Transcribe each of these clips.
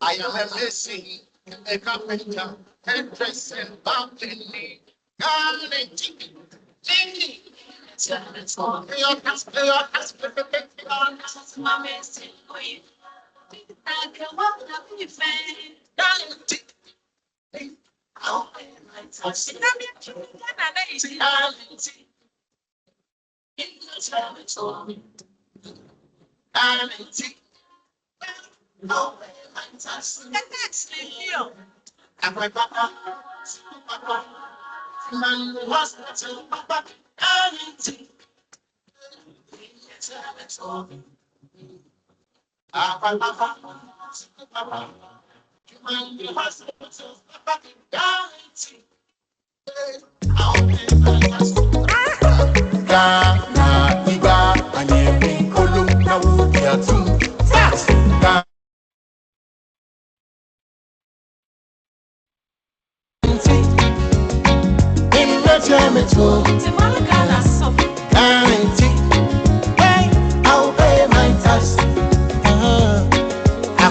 I am a missing a carpenter, hairdresser, and balcony. And my papa, man, hospital, papa,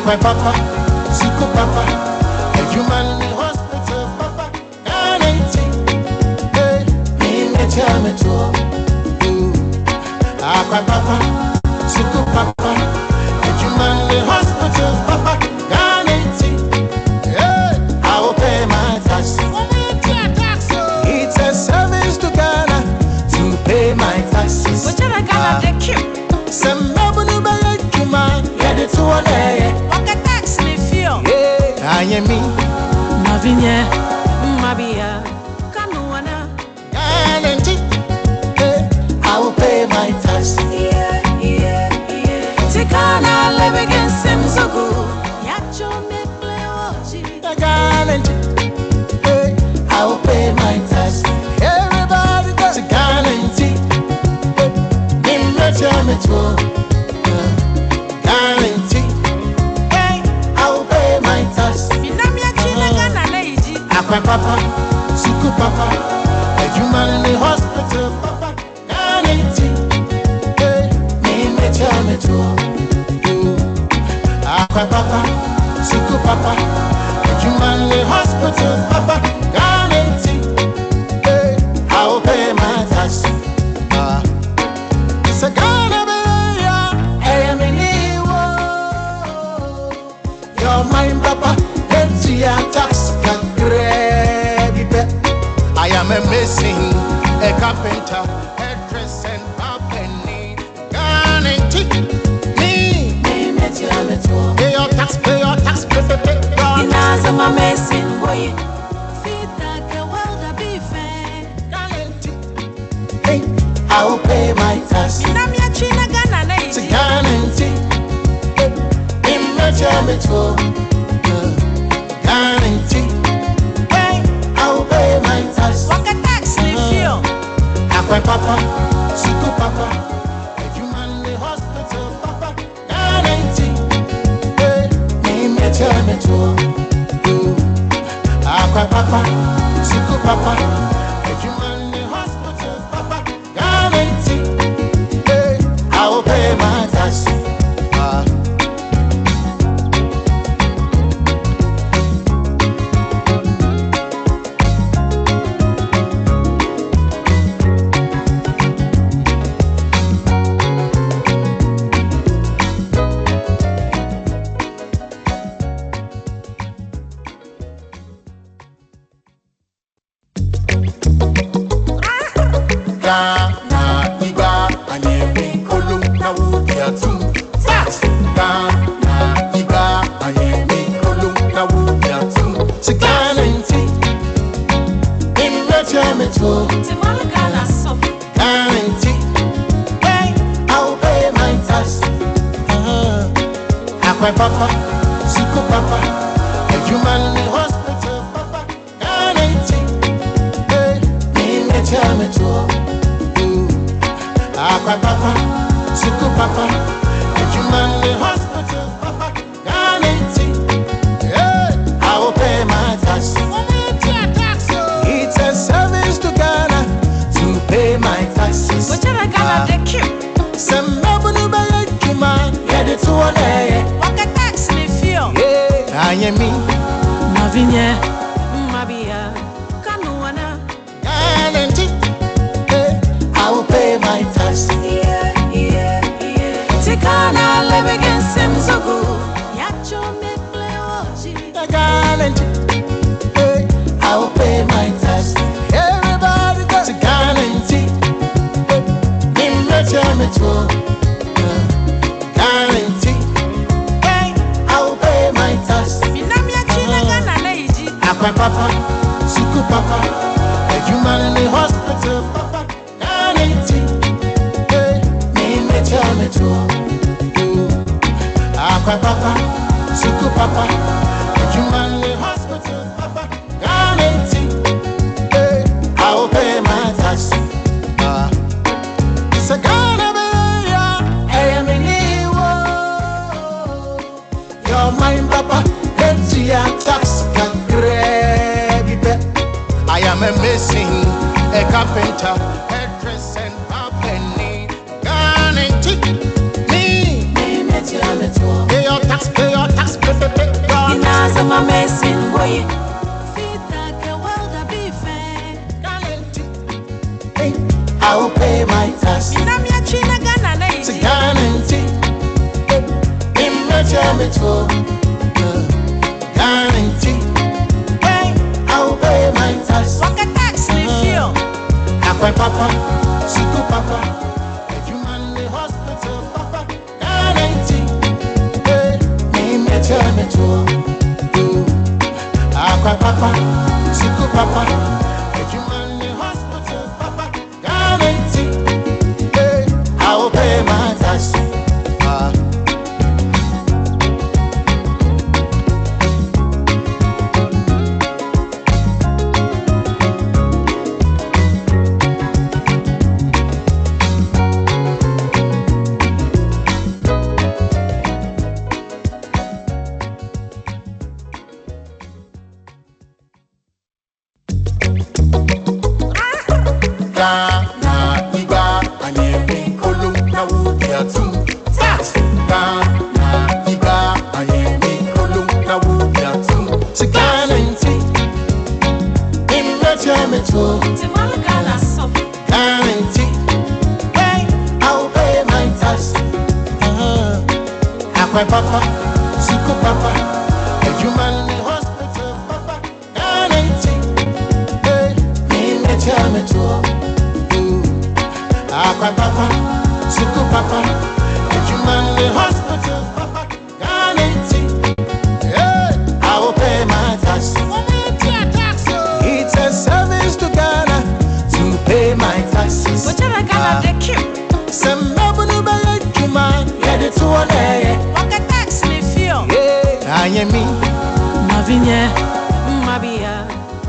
my papa, Suku papa, a human in hospital, papa, hey, in the chairman tour. My papa, Suku papa, a human in hospital, papa, hey, I will pay my tax. It's a service to Ghana to pay my taxes. But I got the cute. Some nobody by you, man, get it to one day. I am me, Mavinia, Mabia, Kanuana, I will pay my tax. Tikana live against him so good. Yacho me play I will pay my tax. Everybody does a guarantee. In the German guarantee. I will pay my tax. My papa, Suku papa, a human in the hospital, papa, guarantee. Me in the German my papa, Suku papa, a human in the hospital, papa, guarantee. I will pay my tax. It's a Ghana baby, I am in your mind, papa, let's see your tax. I am a missing a carpenter, hairdresser, and balcony. Guarantee me. Pay your tax, pay your tax, pay your tax. I'm a messing boy. Hey, I will pay my tax. It's a guarantee. In the German guarantee. I will pay my tax. My papa, Suku papa, a human in the hospital, papa, guarantee. Me in the German my papa, Suku papa, a human in the hospital, papa, guarantee. I will pay my tax. My papa, Suku papa, a human in the hospital, papa, guarantee. Me in the German my papa, Suku papa, a human in the hospital. juma, yeah, the two on there. Walk a tax me feel. Yeah, I am me. Mavinya, Mabia, Kanuana. Guarantee, I will pay my tax. Tikana live against him so good. Yacho me play oji. Guarantee, I will pay my tax. Everybody got a guarantee. In return, me too. Guarantee, I will pay my tax. Minamia China Gana Leiji. Aqua Papa, Suku Papa, a human in the hospital, Papa, guarantee. Me tell me to. Aqua Papa, Suku Papa, a human in the hospital, Papa, guarantee. I will pay my tax. It's a Ghana baby, I am in you. Your mind, Papa, let's see your tax can grab it. I am a missing a carpenter, hairdress and penny. Guarantee me. Pay your tax, pay your tax, pay your Ina's a messing way. I will pay my tax. Minamia China Gana It's a Leiji. guarantee. In return, me too. Guarantee. I will pay my tax. Walk a tax me feel. Aqua Papa, Suku Papa, a human in the hospital, Papa, guarantee. Me tell me to. Aqua Papa, Suku Papa, a human in the hospital, Papa, guarantee. I will pay my tax. Ghana, Iga, and every column now will be a two. Fast! Ghana, Iga, and every column now will be a two. It's a guarantee. In return, me too. Timala Gana so. Guarantee. I will pay my tax. Aqua Papa, Suku Papa, a human in the hospital, Papa, guarantee. In return, me too. Aqua Papa, Suku Papa, a human in the hospital, Papa, guarantee. I will pay my tax. It's a service to Ghana to pay my taxes. Whichever Gana the cute. Some nobody by Juma, yeah, the two on there. Walk a tax me feel. I am me. Mavinya, Mabia,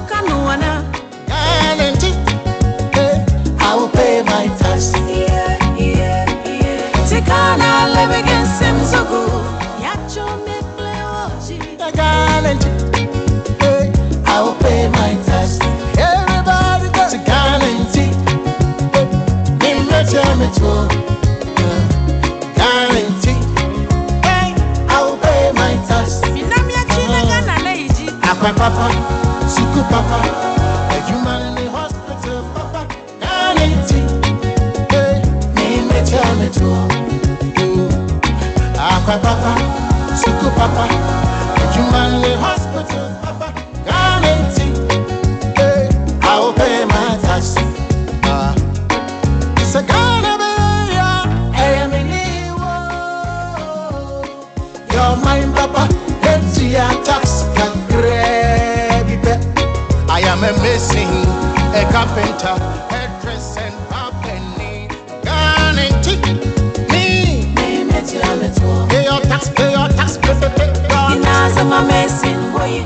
Kanuana. Guarantee, I will pay my tax. Tikana live against him so good. Yacho me play oji. Guarantee, I will pay my tax. Everybody got a guarantee. In return, me too. Guarantee, I will pay my tax. Minamia China Gana Leiji. Aqua Papa, Suku Papa, a human in the hospital, Papa, guarantee. Me tell me to. Aqua Papa, Suku Papa, a human in the hospital, Papa, guarantee. I will pay my tax. It's a Ghana baby, I am in you. Your mind, Papa, let's see your tax can grab it. I am a missing a carpenter, hairdress and penny. Guarantee me. Pay your tax, pay your tax, pay your Ina's a messing way.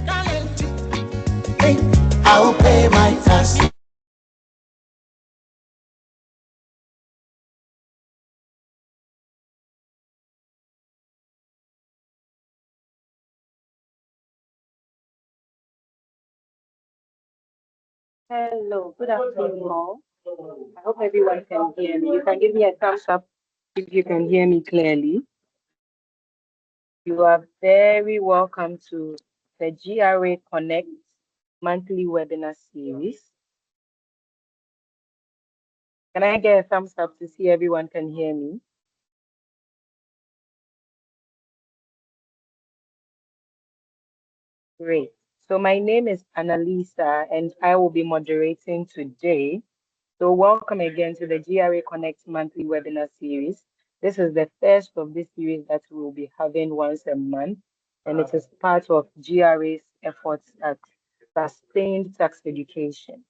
Guarantee, I will pay my tax. Hello, good afternoon, all. I hope everyone can hear me. You can give me a thumbs up if you can hear me clearly. You are very welcome to the GRA Connect monthly webinar series. Can I get a thumbs up to see everyone can hear me? Great. So my name is Annalisa and I will be moderating today. So welcome again to the GRA Connect monthly webinar series. This is the first of this series that we will be having once a month, and it is part of GRA's efforts at sustained tax education.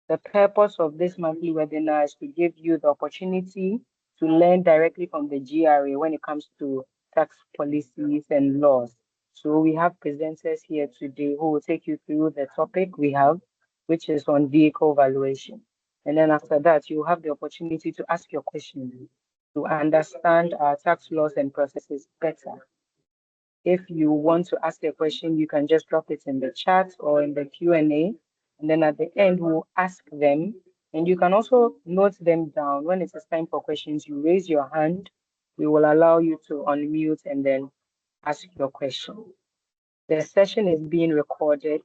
The purpose of this monthly webinar is to give you the opportunity to learn directly from the GRA when it comes to tax policies and laws. So we have presenters here today who will take you through the topic we have, which is on vehicle valuation. And then after that, you have the opportunity to ask your questions to understand our tax laws and processes better. If you want to ask a question, you can just drop it in the chat or in the Q&A. And then at the end, we'll ask them. And you can also note them down. When it is time for questions, you raise your hand. We will allow you to unmute and then ask your question. The session is being recorded,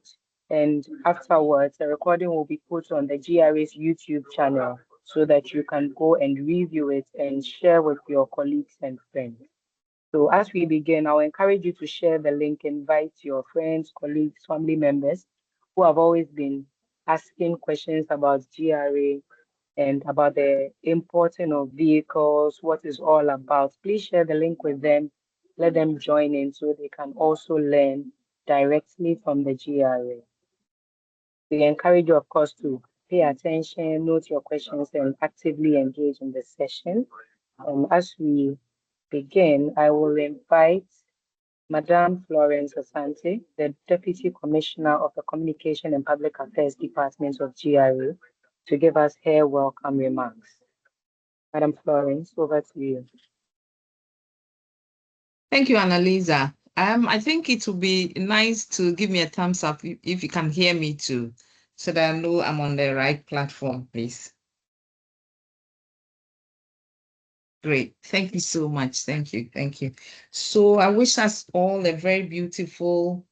and afterwards, the recording will be put on the GRA's YouTube channel so that you can go and review it and share with your colleagues and friends. So as we begin, I'll encourage you to share the link, invite your friends, colleagues, family members who have always been asking questions about GRA and about the importing of vehicles, what it's all about. Please share the link with them, let them join in so they can also learn directly from the GRA. We encourage you, of course, to pay attention, note your questions, and actively engage in the session. As we begin, I will invite Madame Florence Asante, the Deputy Commissioner of the Communication and Public Affairs Department of GRA, to give us her welcome remarks. Madam Florence, over to you. Thank you, Annalisa. I think it would be nice to give me a thumbs up if you can hear me too, so that I know I'm on the right platform, please. Great. Thank you so much. Thank you. Thank you. So I wish us all a very beautiful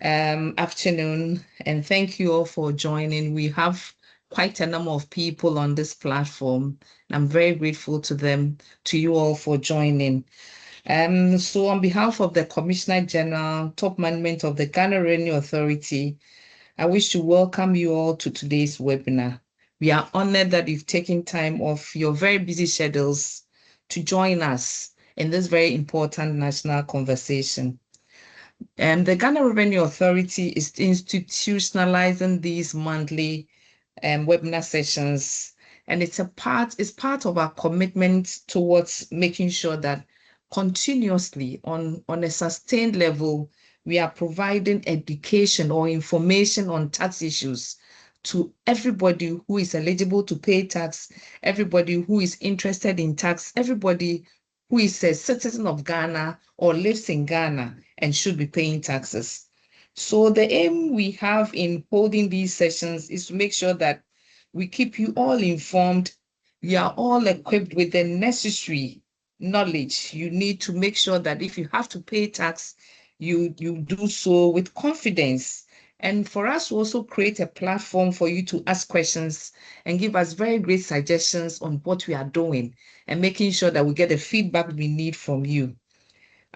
afternoon, and thank you all for joining. We have quite a number of people on this platform, and I'm very grateful to you all for joining. So on behalf of the Commissioner General, top management of the Ghana Revenue Authority, I wish to welcome you all to today's webinar. We are honored that you've taken time off your very busy schedules to join us in this very important national conversation. The Ghana Revenue Authority is institutionalizing these monthly webinar sessions, and it's part of our commitment towards making sure that continuously on a sustained level, we are providing education or information on tax issues to everybody who is eligible to pay tax, everybody who is interested in tax, everybody who is a citizen of Ghana or lives in Ghana and should be paying taxes. So the aim we have in holding these sessions is to make sure that we keep you all informed. You are all equipped with the necessary knowledge you need to make sure that if you have to pay tax, you do so with confidence. And for us to also create a platform for you to ask questions and give us very great suggestions on what we are doing and making sure that we get the feedback we need from you.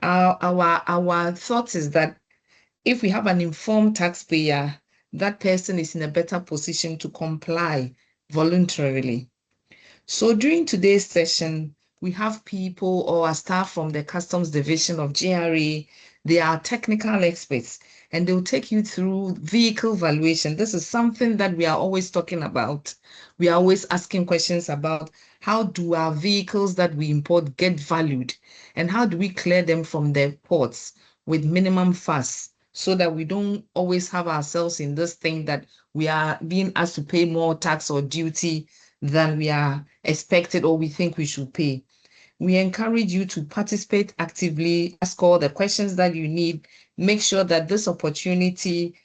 Our thought is that if we have an informed taxpayer, that person is in a better position to comply voluntarily. So during today's session, we have people or our staff from the Customs Division of GRA. They are technical experts and they'll take you through vehicle valuation. This is something that we are always talking about. We are always asking questions about how do our vehicles that we import get valued and how do we clear them from the ports with minimum fuss so that we don't always have ourselves in this thing that we are being asked to pay more tax or duty than we are expected or we think we should pay. We encourage you to participate actively, ask all the questions that you need, make sure that this opportunity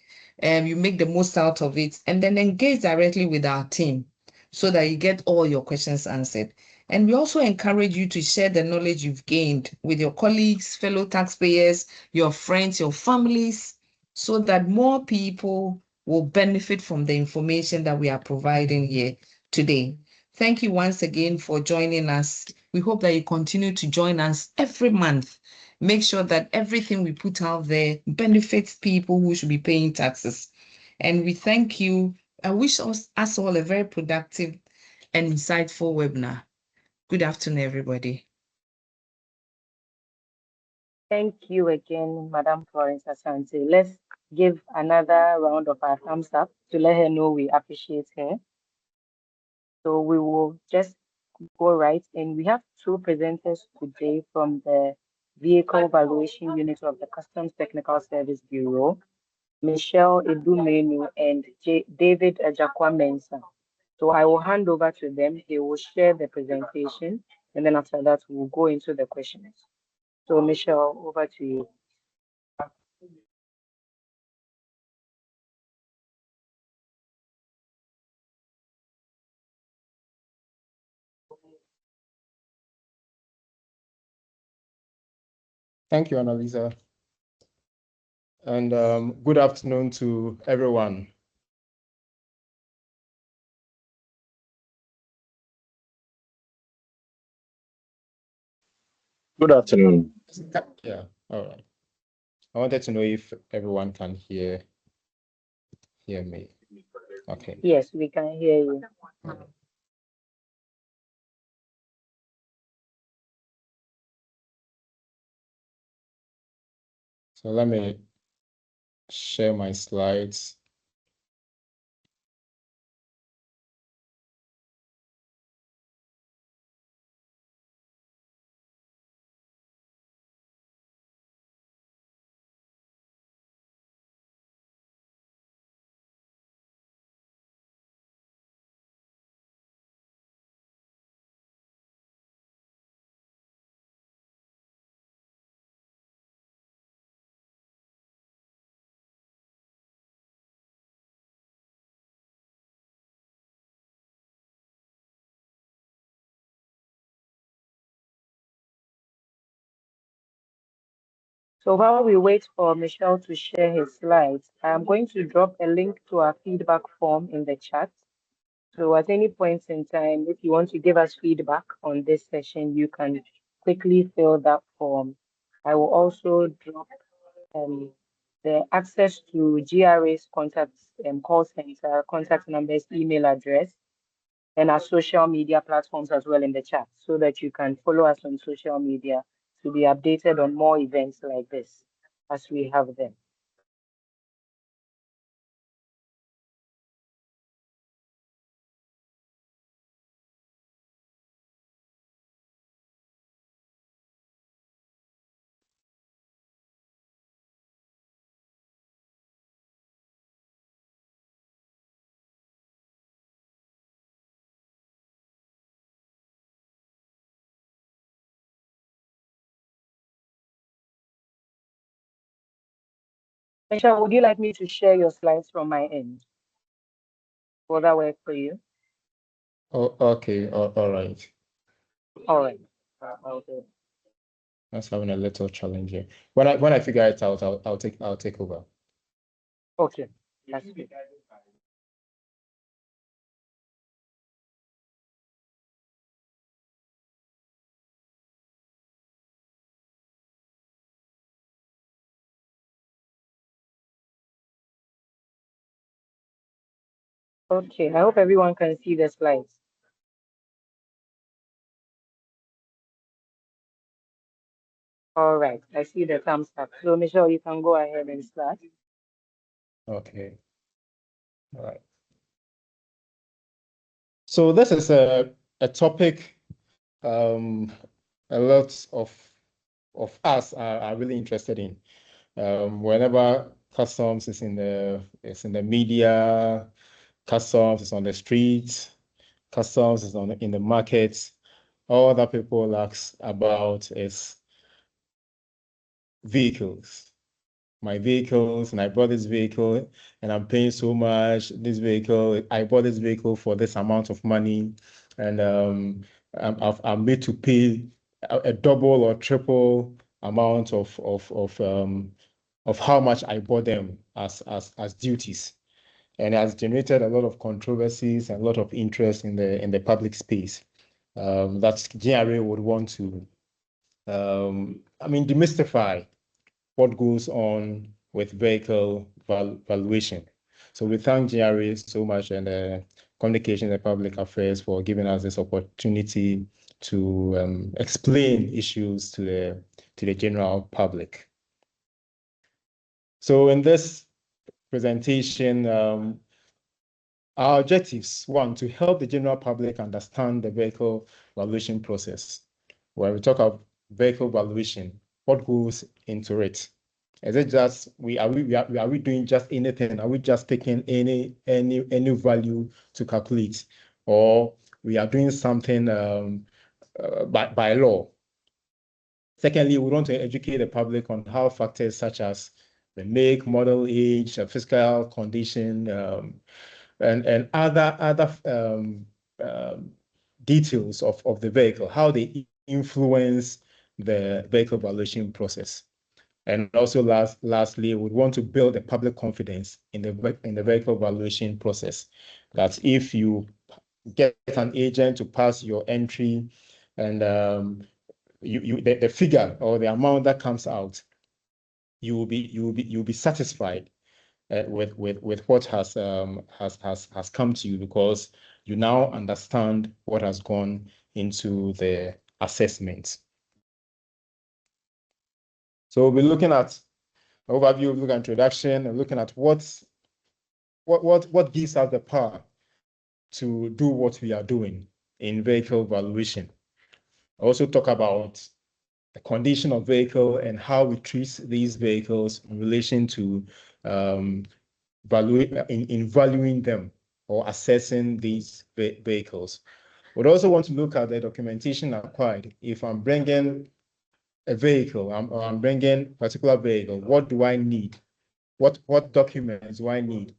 you make the most out of it, and then engage directly with our team so that you get all your questions answered. And we also encourage you to share the knowledge you've gained with your colleagues, fellow taxpayers, your friends, your families, so that more people will benefit from the information that we are providing here today. Thank you once again for joining us. We hope that you continue to join us every month. Make sure that everything we put out there benefits people who should be paying taxes. And we thank you. I wish us all a very productive and insightful webinar. Good afternoon, everybody. Thank you again, Madam Florence Asante. Let's give another round of our thumbs up to let her know we appreciate her. So we will just go right in. We have two presenters today from the Vehicle Valuation Unit of the Customs Technical Service Bureau, Michelle Edumenu and David Ajakwa Mensah. So I will hand over to them. They will share the presentation, and then after that, we'll go into the questions. So Michelle, over to you. Thank you, Annalisa. And good afternoon to everyone. Good afternoon. Yeah, all right. I wanted to know if everyone can hear me. Okay. Yes, we can hear you. So let me share my slides. So while we wait for Michelle to share his slides, I'm going to drop a link to our feedback form in the chat. So at any point in time, if you want to give us feedback on this session, you can quickly fill that form. I will also drop the access to GRA's contact call center, contact numbers, email address, and our social media platforms as well in the chat so that you can follow us on social media to be updated on more events like this as we have them. Michelle, would you like me to share your slides from my end? Will that work for you? Oh, okay. All right. All right. Okay. I was having a little challenge here. When I figure it out, I'll take over. Okay. That's good. Okay. I hope everyone can see the slides. All right. I see the thumbs up. So Michelle, you can go ahead and start. Okay. All right. So this is a topic a lot of us are really interested in. Whenever customs is in the media, customs is on the streets, customs is in the markets, all that people ask about is vehicles. my vehicles, and I bought this vehicle, and I'm paying so much. This vehicle, I bought this vehicle for this amount of money, and I'm made to pay a double or triple amount of how much I bought them as duties. And it has generated a lot of controversies and a lot of interest in the public space. That GRA would want to, demystify what goes on with vehicle valuation. So we thank GRA so much and Communication and Public Affairs for giving us this opportunity to explain issues to the general public. So in this presentation, our objectives: one, to help the general public understand the vehicle valuation process. When we talk of vehicle valuation, what goes into it? Is it just are we doing just anything? Are we just taking any value to calculate, or we are doing something by law? Secondly, we want to educate the public on how factors such as the make, model, age, physical condition, and other details of the vehicle, how they influence the vehicle valuation process. And also lastly, we want to build the public confidence in the vehicle valuation process, that if you get an agent to pass your entry and the figure or the amount that comes out, you'll be satisfied with what has come to you, because you now understand what has gone into the assessment. So we'll be looking at overview, look at introduction, and looking at what gives us the power to do what we are doing in vehicle valuation. Also talk about the condition of vehicle and how we treat these vehicles in relation to valuing them or assessing these vehicles. We'd also want to look at the documentation acquired. If I'm bringing a vehicle, or I'm bringing a particular vehicle, what do I need? What documents do I need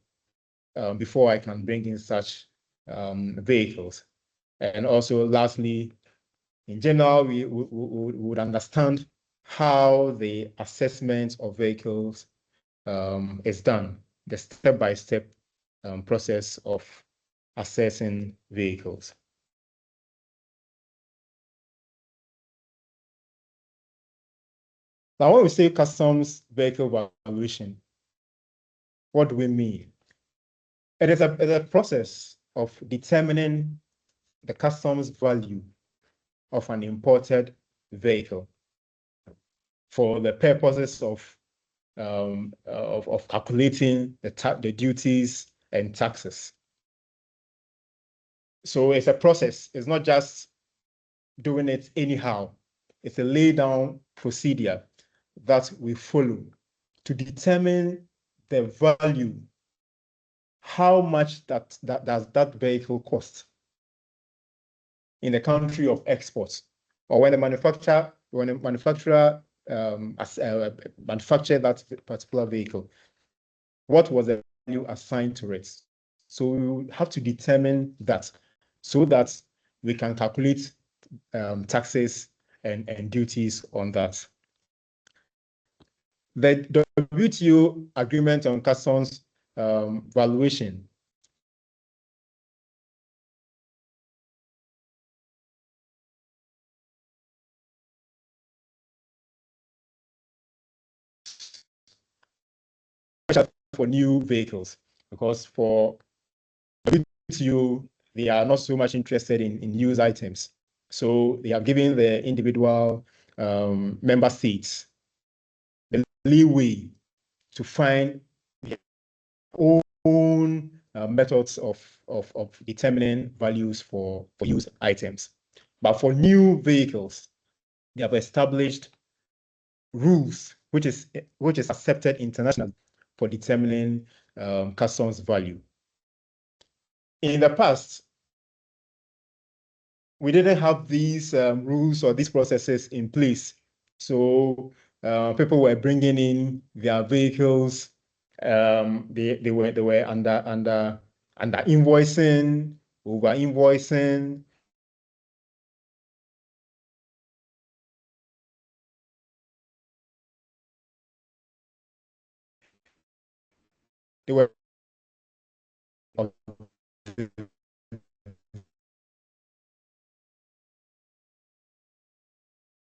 before I can bring in such vehicles? And also, lastly, in general, we would understand how the assessment of vehicles is done, the step-by-step process of assessing vehicles. Now, when we say customs vehicle valuation, what do we mean? It is a process of determining the customs value of an imported vehicle for the purposes of calculating the duties and taxes. So it's a process. It's not just doing it anyhow. It's a laid down procedure that we follow to determine the value, how much does that vehicle cost in the country of export, or when the manufacturer manufactured that particular vehicle, what was the value assigned to it? So we have to determine that so that we can calculate taxes and duties on that. The WTO agreement on customs valuation for new vehicles, because for WTO, they are not so much interested in used items. So they have given the individual member states the leeway to find their own methods of determining values for used items. But for new vehicles, they have established rules which is accepted internationally for determining customs value. In the past, we didn't have these rules or these processes in place. So People were bringing in their vehicles. They were under invoicing, over invoicing. They were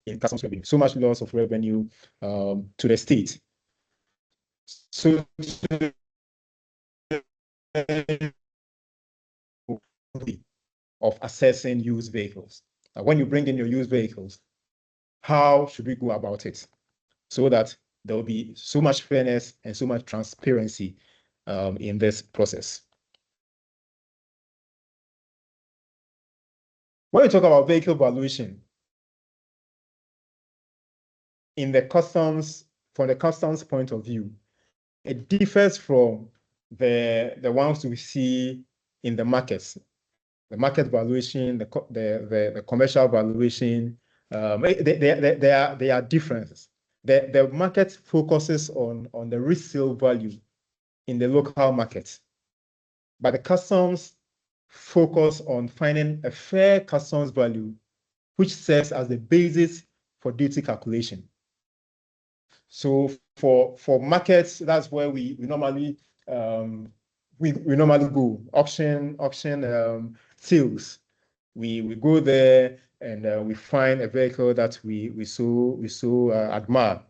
in customs revenue, so much loss of revenue to the state. So of assessing used vehicles. Now, when you bring in your used vehicles, how should we go about it so that there will be so much fairness and so much transparency in this process? When we talk about vehicle valuation, in the customs, from the customs point of view, it differs from the ones we see in the markets. The market valuation, the commercial valuation, they are differences. The market focuses on the resale value in the local market, but the customs focus on finding a fair customs value, which serves as the basis for duty calculation. So for markets, that's where we normally go auction sales. We go there and we find a vehicle that we so admire.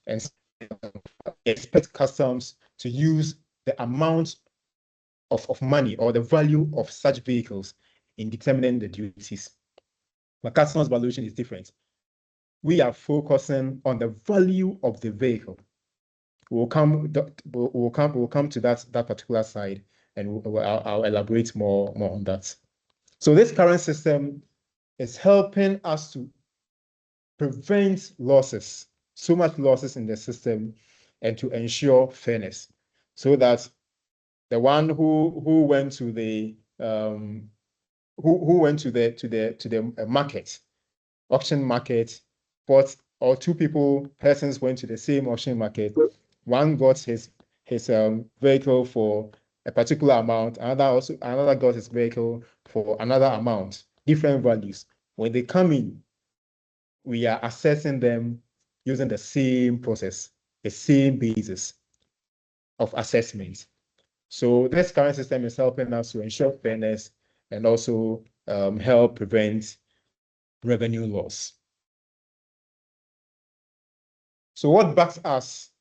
And expect customs to use the amount of money or the value of such vehicles in determining the duties. But customs valuation is different. We are focusing on the value of the vehicle. We'll come to that particular side, and I'll elaborate more on that. So this current system is helping us to prevent losses, so much losses in the system, and to ensure fairness, so that the one who went to the market, auction market, but or two persons went to the same auction market. One got his vehicle for a particular amount, another got his vehicle for another amount, different values. When they come in, we are assessing them using the same process, the same basis of assessment. So this current system is helping us to ensure fairness and also help prevent revenue loss. So what backs us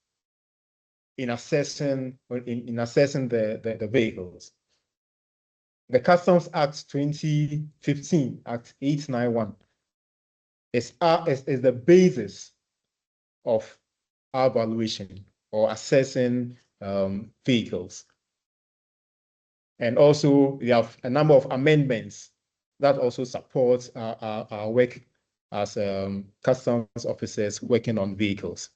in assessing the vehicles? The Customs Act 2015, Act 891, is the basis of our valuation or assessing vehicles. And also, we have a number of amendments that also support our work as customs officers working on vehicles.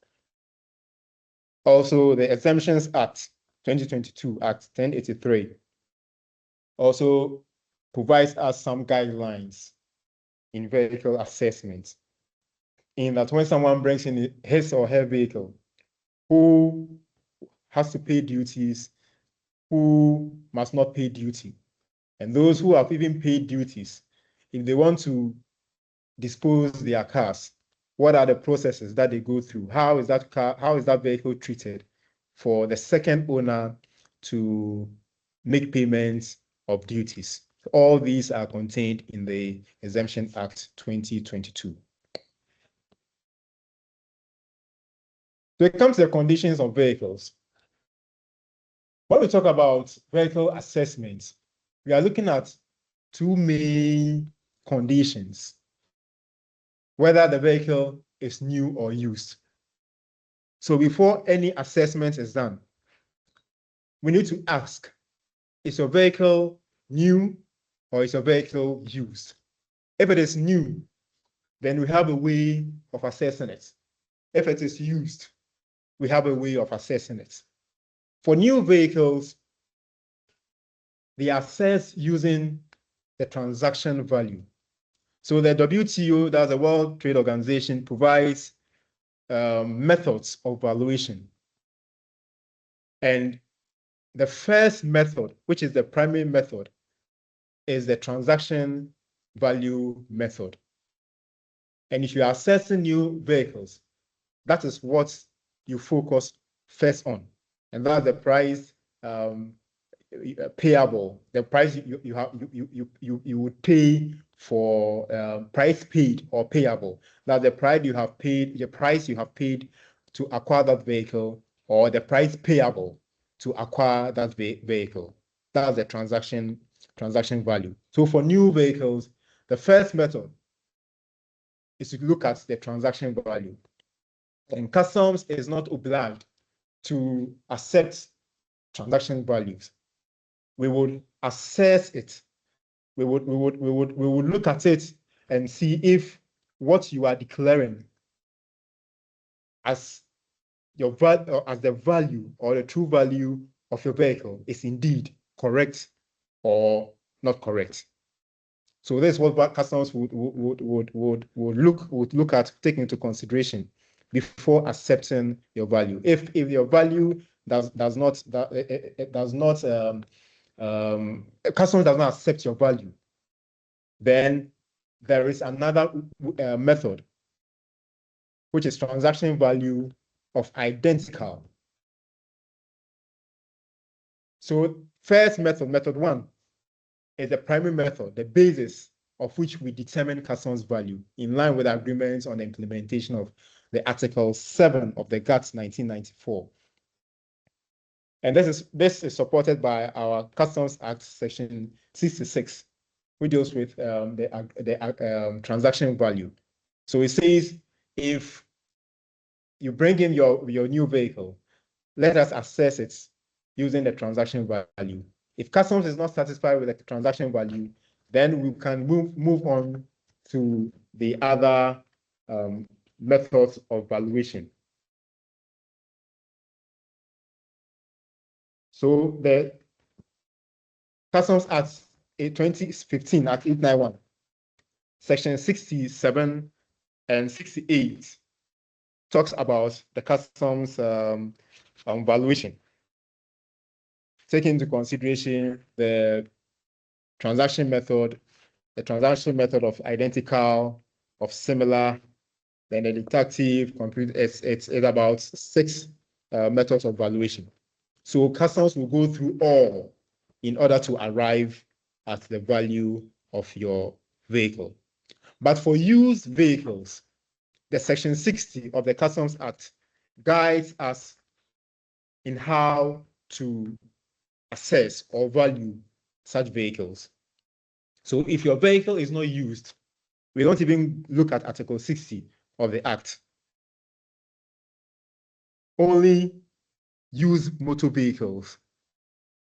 Also, the Exemptions Act 2022, Act 1083, also provides us some guidelines in vehicle assessment, in that when someone brings in his or her vehicle, who has to pay duties, who must not pay duty, and those who have even paid duties, if they want to dispose their cars, what are the processes that they go through? How is that vehicle treated for the second owner to make payments of duties? All these are contained in the Exemption Act 2022. So it comes to the conditions of vehicles. When we talk about vehicle assessments, we are looking at two main conditions: whether the vehicle is new or used. So before any assessment is done, we need to ask, is your vehicle new or is your vehicle used? If it is new, then we have a way of assessing it. If it is used, we have a way of assessing it. For new vehicles, they are assessed using the transaction value. So the WTO, that's the World Trade Organization, provides methods of valuation. And the first method, which is the primary method, is the transaction value method. And if you are assessing new vehicles, that is what you focus first on. And that's the price payable, the price you would pay for price paid or payable. Now the price you have paid, the price you have paid to acquire that vehicle, or the price payable to acquire that vehicle. That's the transaction value. So for new vehicles, the first method is to look at the transaction value. And customs is not obliged to accept transaction values. We would assess it. We would look at it and see if what you are declaring as your value, as the value or the true value of your vehicle is indeed correct or not correct. So this is what customers would look at, take into consideration before accepting your value. If your value does not customer does not accept your value, then there is another method, which is transaction value of identical. So first method, method one, is the primary method, the basis of which we determine customer's value in line with agreements on the implementation of the Article 7 of the GATT 1994. And this is supported by our Customs Act Section 66, which deals with the transaction value. So it says, if you bring in your new vehicle, let us assess it using the transaction value. If customs is not satisfied with the transaction value, then we can move on to the other methods of valuation. So the Customs Act 2015 Act 891, Section 67 and 68 talks about the customs valuation, taking into consideration the transaction method, the transaction method of identical, of similar, then the deductive, compute. It's about 6 methods of valuation. So customs will go through all in order to arrive at the value of your vehicle. But for used vehicles, the Section 60 of the Customs Act guides us in how to assess or value such vehicles. So if your vehicle is not used, we don't even look at Article 60 of the Act. Only used motor vehicles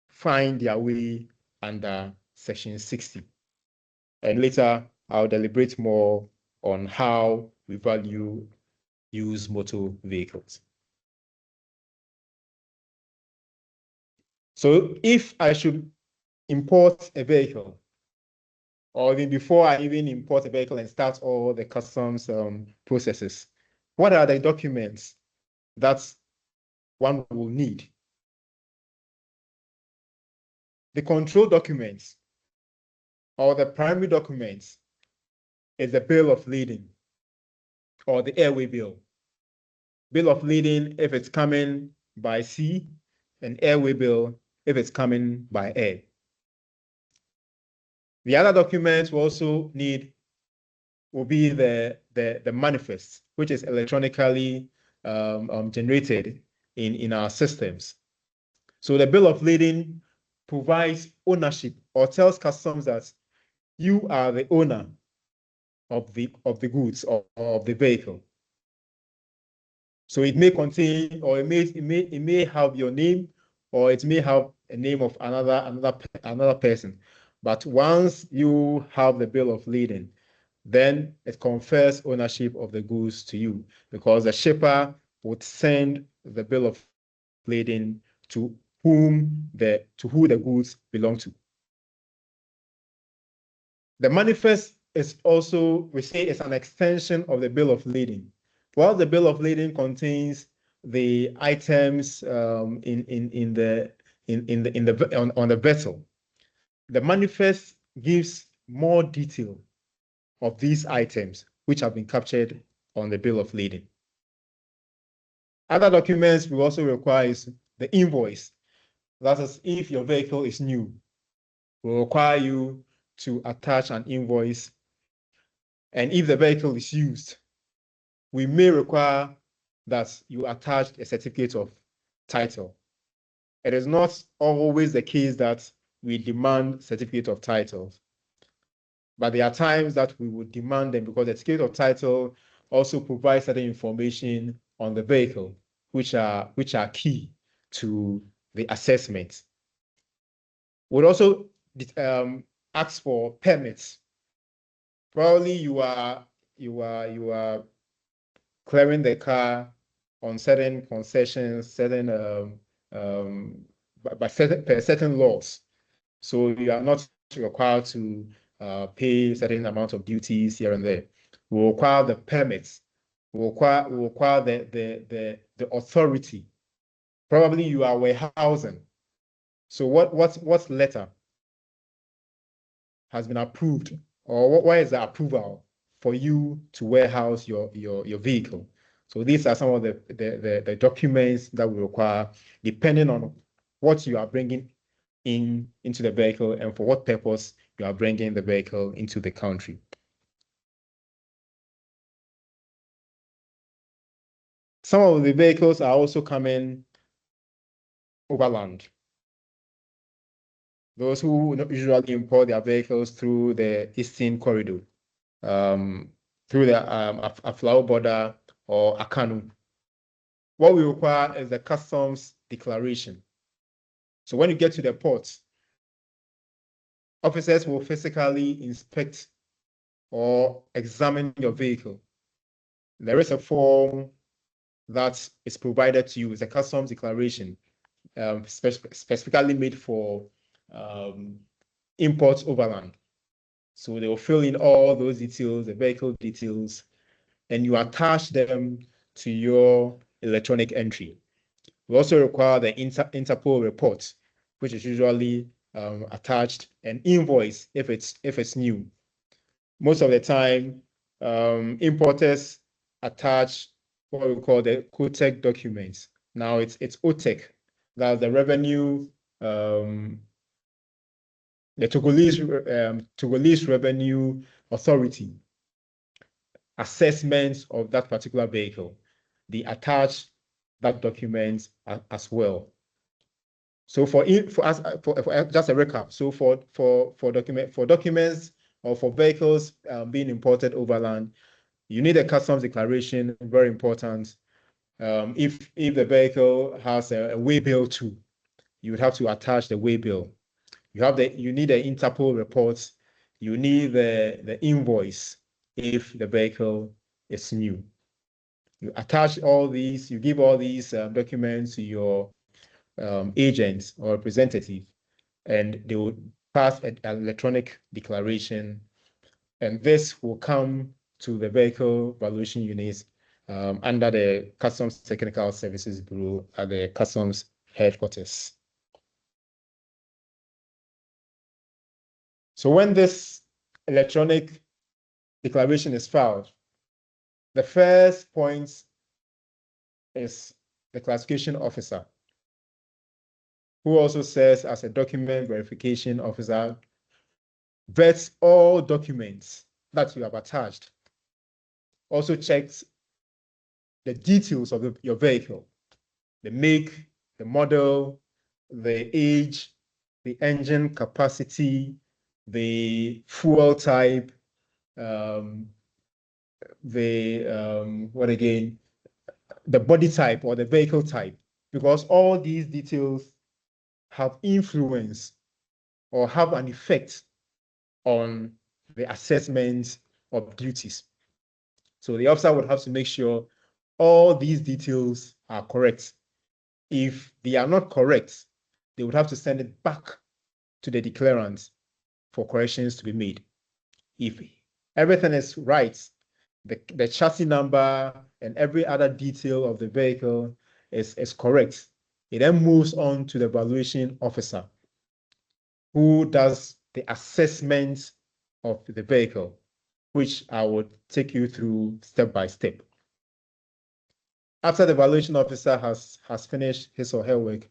find their way under Section 60. And later, I'll deliberate more on how we value used motor vehicles. So if I should import a vehicle, or even before I even import a vehicle and start all the customs processes, what are the documents that one will need? The control documents, or the primary documents, is the bill of lading or the airway bill. Bill of lading if it's coming by sea, and airway bill if it's coming by air. The other documents we also need will be the manifest, which is electronically generated in our systems. So the bill of lading provides ownership or tells customs that you are the owner of the goods or of the vehicle. So it may contain, or it may have your name, or it may have a name of another person. But once you have the bill of lading, then it confers ownership of the goods to you, because the shipper would send the bill of lading to who the goods belong to. The manifest is also, we say, it's an extension of the bill of lading. While the bill of lading contains the items on the vessel, the manifest gives more detail of these items which have been captured on the bill of lading. Other documents we also require is the invoice. That is, if your vehicle is new, we require you to attach an invoice. And if the vehicle is used, we may require that you attach a certificate of title. It is not always the case that we demand certificate of titles, but there are times that we would demand them, because the certificate of title also provides certain information on the vehicle, which are key to the assessment. We'd also ask for permits. Probably you are clearing the car on certain concessions, by certain laws. So you are not required to pay certain amount of duties here and there. We require the permits. We require the authority. Probably you are warehousing. So what letter has been approved, or what is the approval for you to warehouse your vehicle? So these are some of the documents that we require, depending on what you are bringing into the vehicle and for what purpose you are bringing the vehicle into the country. Some of the vehicles are also coming overland. Those who usually import their vehicles through the Eastern Corridor, through the Aflao border or Akanu. What we require is the customs declaration. So when you get to the port, officers will physically inspect or examine your vehicle. There is a form that is provided to you. It's a customs declaration, specifically made for imports overland. So they will fill in all those details, the vehicle details, and you attach them to your electronic entry. We also require the Interpol report, which is usually attached, an invoice if it's new. Most of the time, importers attach what we call the COTEC documents. Now it's OTEC, that's the revenue, the Togolese Revenue Authority assessments of that particular vehicle. They attach that document as well. So for just a recap, so for documents or for vehicles being imported overland, you need a customs declaration, very important. If the vehicle has a way bill too, you would have to attach the way bill. You need the Interpol reports. You need the invoice if the vehicle is new. You attach all these. You give all these documents to your agent or representative, and they will pass an electronic declaration, and this will come to the vehicle valuation units under the Customs Technical Services Bureau at the Customs headquarters. So when this electronic declaration is filed, the first point is the classification officer, who also serves as a document verification officer, vets all documents that you have attached, also checks the details of your vehicle, the make, the model, the age, the engine capacity, the fuel type, the body type or the vehicle type, because all these details have influence or have an effect on the assessment of duties. So the officer would have to make sure all these details are correct. If they are not correct, they would have to send it back to the declarant for corrections to be made. If everything is right, the chassis number and every other detail of the vehicle is correct, it then moves on to the valuation officer who does the assessment of the vehicle, which I would take you through step by step. After the valuation officer has finished his or her work,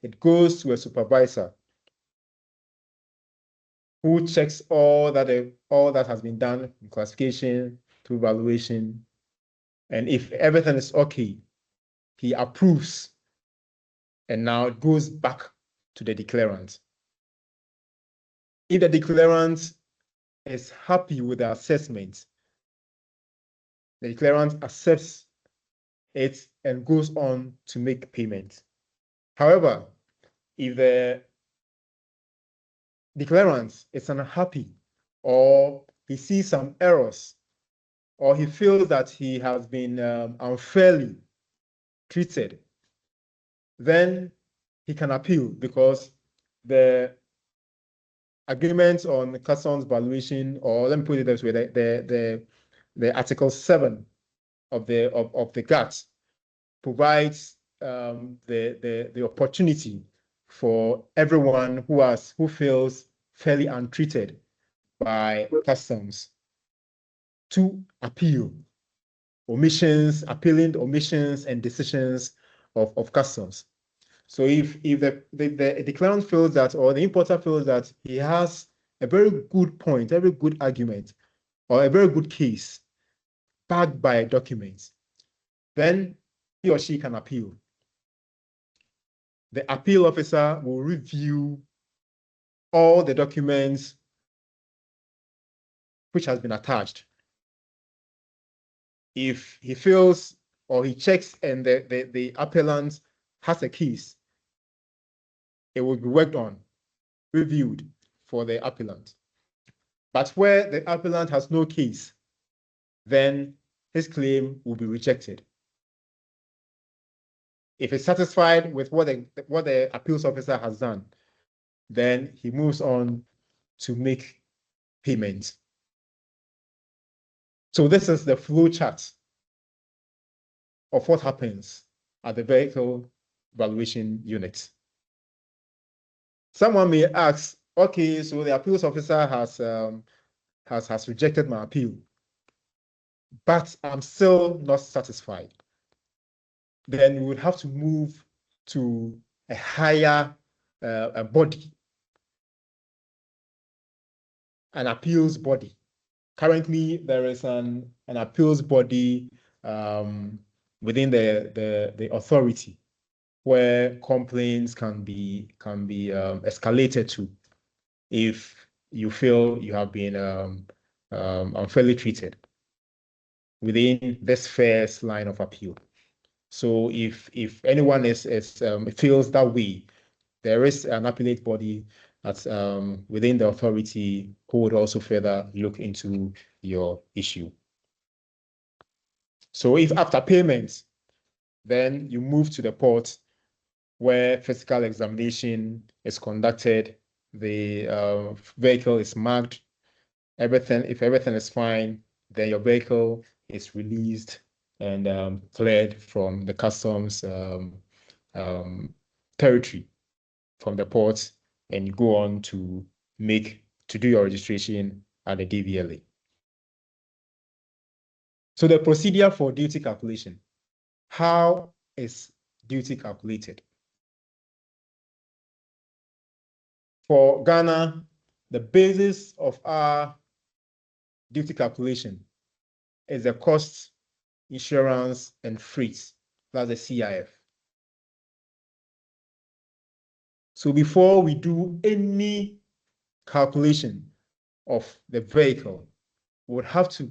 it goes to a supervisor who checks all that has been done in classification through valuation. And if everything is okay, he approves. And now it goes back to the declarant. If the declarant is happy with the assessment, the declarant accepts it and goes on to make payment. However, if the declarant is unhappy or he sees some errors or he feels that he has been unfairly treated, then he can appeal because the agreement on customs valuation, or let me put it this way, the Article 7 of the GATT provides the opportunity for everyone who feels fairly untreated by customs to appeal appealing omissions and decisions of customs. So if the declarant feels that, or the importer feels that he has a very good point, a very good argument, or a very good case backed by documents, then he or she can appeal. The appeal officer will review all the documents which has been attached. If he feels or he checks and the appellant has a case, it will be worked on, reviewed for the appellant. But where the appellant has no case, then his claim will be rejected. If he's satisfied with what the appeals officer has done, then he moves on to make payment. So this is the flow chart of what happens at the vehicle valuation unit. Someone may ask, okay, so the appeals officer has rejected my appeal, but I'm still not satisfied. Then we would have to move to a higher body, an appeals body. Currently, there is an appeals body within the authority where complaints can be escalated to if you feel you have been unfairly treated within this first line of appeal. So if anyone feels that way, there is an appellate body that's within the authority who would also further look into your issue. So if after payment, then you move to the port where physical examination is conducted, the vehicle is marked, if everything is fine, then your vehicle is released and cleared from the customs territory, from the port, and you go on to do your registration at the DVLA. So the procedure for duty calculation. How is duty calculated? For Ghana, the basis of our duty calculation is the cost, insurance, and freight. That's the CIF. So before we do any calculation of the vehicle, we would have to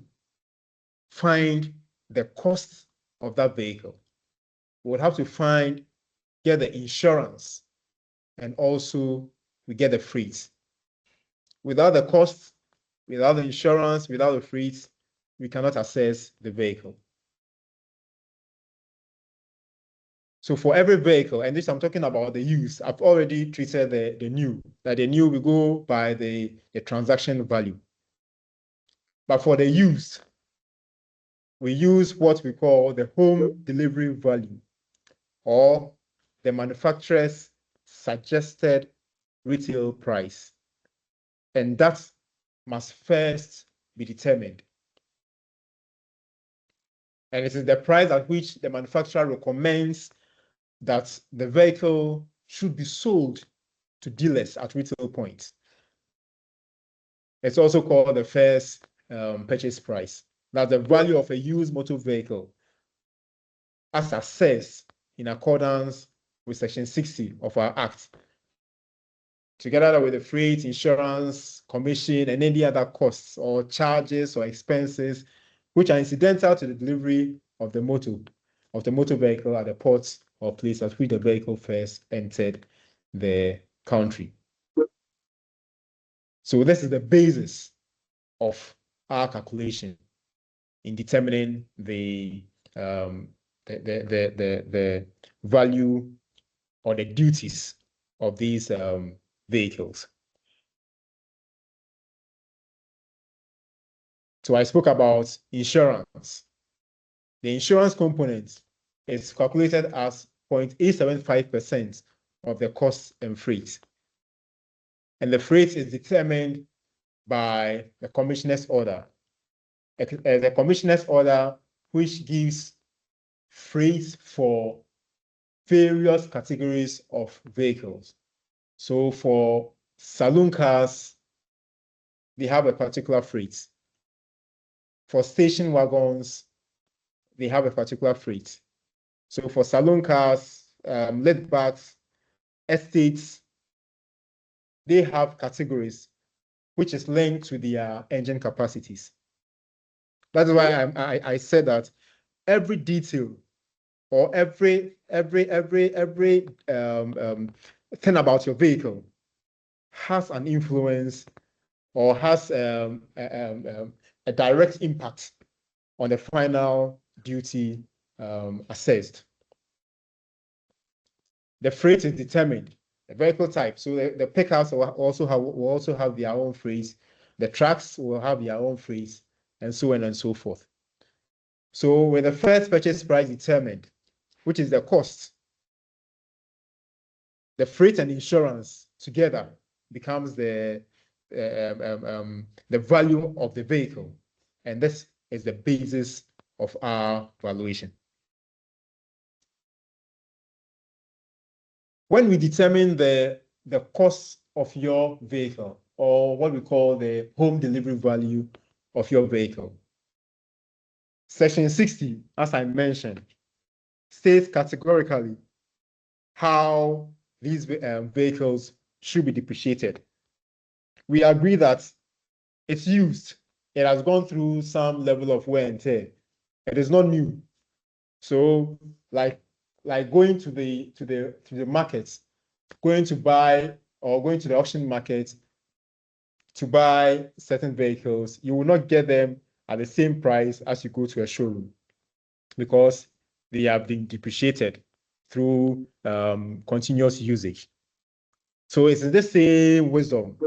find the cost of that vehicle. We would have to get the insurance, and also we get the freight. Without the cost, without the insurance, without the freight, we cannot assess the vehicle. So for every vehicle, and this I'm talking about the used, I've already treated the new. That the new, we go by the transaction value. But for the used, we use what we call the home delivery value, or the manufacturer's suggested retail price. And that must first be determined. And it is the price at which the manufacturer recommends that the vehicle should be sold to dealers at retail points. It's also called the first purchase price. That's the value of a used motor vehicle as assessed in accordance with Section 60 of our Act, together with the freight, insurance, commission, and any other costs or charges or expenses which are incidental to the delivery of the motor vehicle at the port or place at which the vehicle first entered the country. So this is the basis of our calculation in determining the value or the duties of these vehicles. So I spoke about insurance. The insurance component is calculated as 0.875% of the cost and freight. And the freight is determined by the commissioner's order. The commissioner's order, which gives freight for various categories of vehicles. So for saloon cars, they have a particular freight. For station wagons, they have a particular freight. So for saloon cars, laid backs, estates, they have categories which is linked to their engine capacities. That's why I said that every detail or every thing about your vehicle has an influence or has a direct impact on the final duty assessed. The freight is determined, the vehicle type. So the pickups will also have their own freight. The trucks will have their own freight, and so on and so forth. So with the first purchase price determined, which is the cost, the freight and insurance together becomes the value of the vehicle. And this is the basis of our valuation. When we determine the cost of your vehicle, or what we call the home delivery value of your vehicle, Section 60, as I mentioned, states categorically how these vehicles should be depreciated. We agree that it's used. It has gone through some level of wear and tear. It is not new. So like going to the markets, going to buy or going to the auction market to buy certain vehicles, you will not get them at the same price as you go to a showroom because they have been depreciated through continuous usage. So it's the same wisdom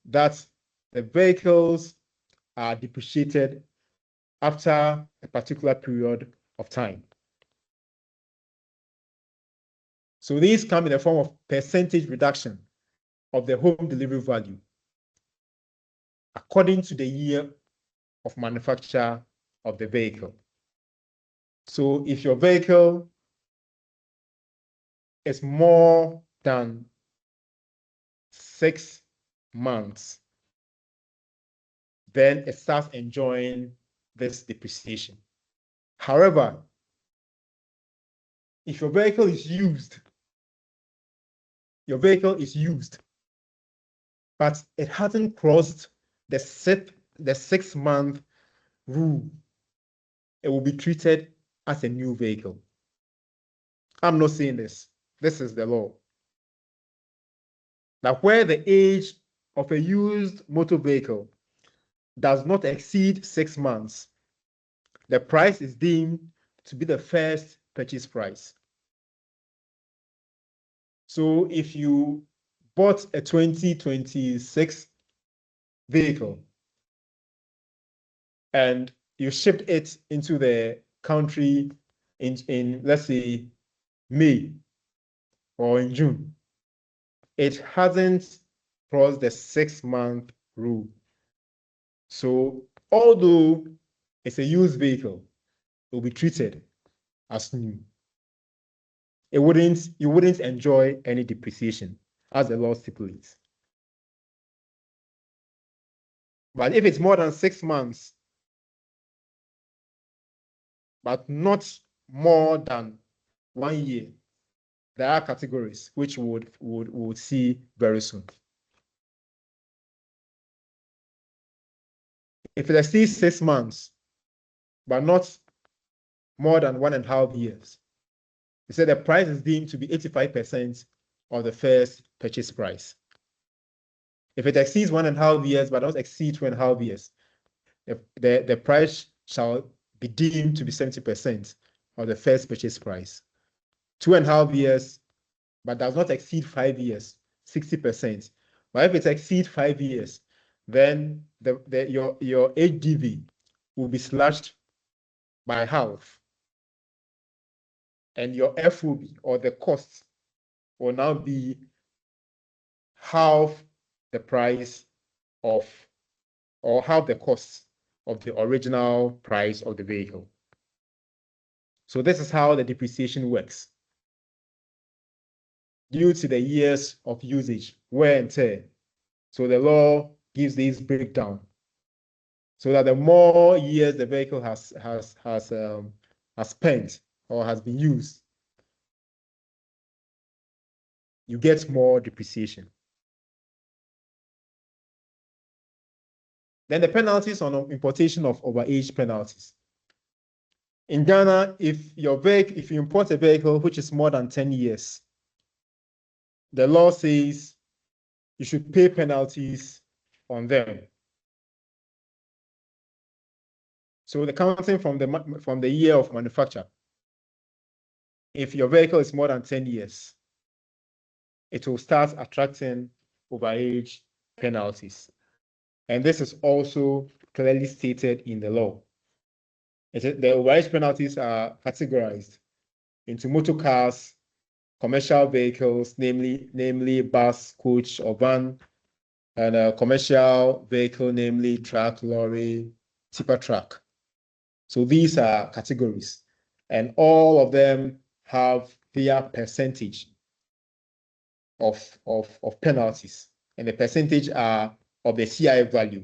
that the vehicles are depreciated after a particular period of time. So these come in the form of percentage reduction of the home delivery value according to the year of manufacture of the vehicle. So if your vehicle is more than 6 months, then it starts enjoying this depreciation. However, if your vehicle is used, but it hasn't crossed the 6-month rule, it will be treated as a new vehicle. I'm not saying this. This is the law. Now, where the age of a used motor vehicle does not exceed 6 months, the price is deemed to be the first purchase price. So if you bought a 2026 vehicle and you shipped it into the country in let's say May or in June, it hasn't crossed the 6-month rule. So although it's a used vehicle, it will be treated as new. You wouldn't enjoy any depreciation as the law stipulates. But if it's more than 6 months, but not more than 1 year, there are categories which would see very soon. If it exceeds 6 months, but not more than 1.5 years, they said the price is deemed to be 85% of the first purchase price. If it exceeds 1.5 years, but not exceed 2.5 years, the price shall be deemed to be 70% of the first purchase price. 2.5 years, but does not exceed 5 years, 60%. But if it exceeds 5 years, then your HDV will be slashed by half, and your FOB or the cost will now be half the price of, or half the cost of the original price of the vehicle. So this is how the depreciation works. Due to the years of usage, wear and tear. So the law gives this breakdown, so that the more years the vehicle has spent or has been used, you get more depreciation. Then the penalties on importation of overage penalties. In Ghana, if you import a vehicle which is more than 10 years, the law says you should pay penalties on them. So the counting from the year of manufacture, if your vehicle is more than 10 years, it will start attracting overage penalties. And this is also clearly stated in the law. The overage penalties are categorized into motor cars, commercial vehicles, namely bus, coach, or van, and a commercial vehicle, namely truck, lorry, tipper truck. So these are categories, and all of them have their percentage of penalties, and the percentage are of the CI value.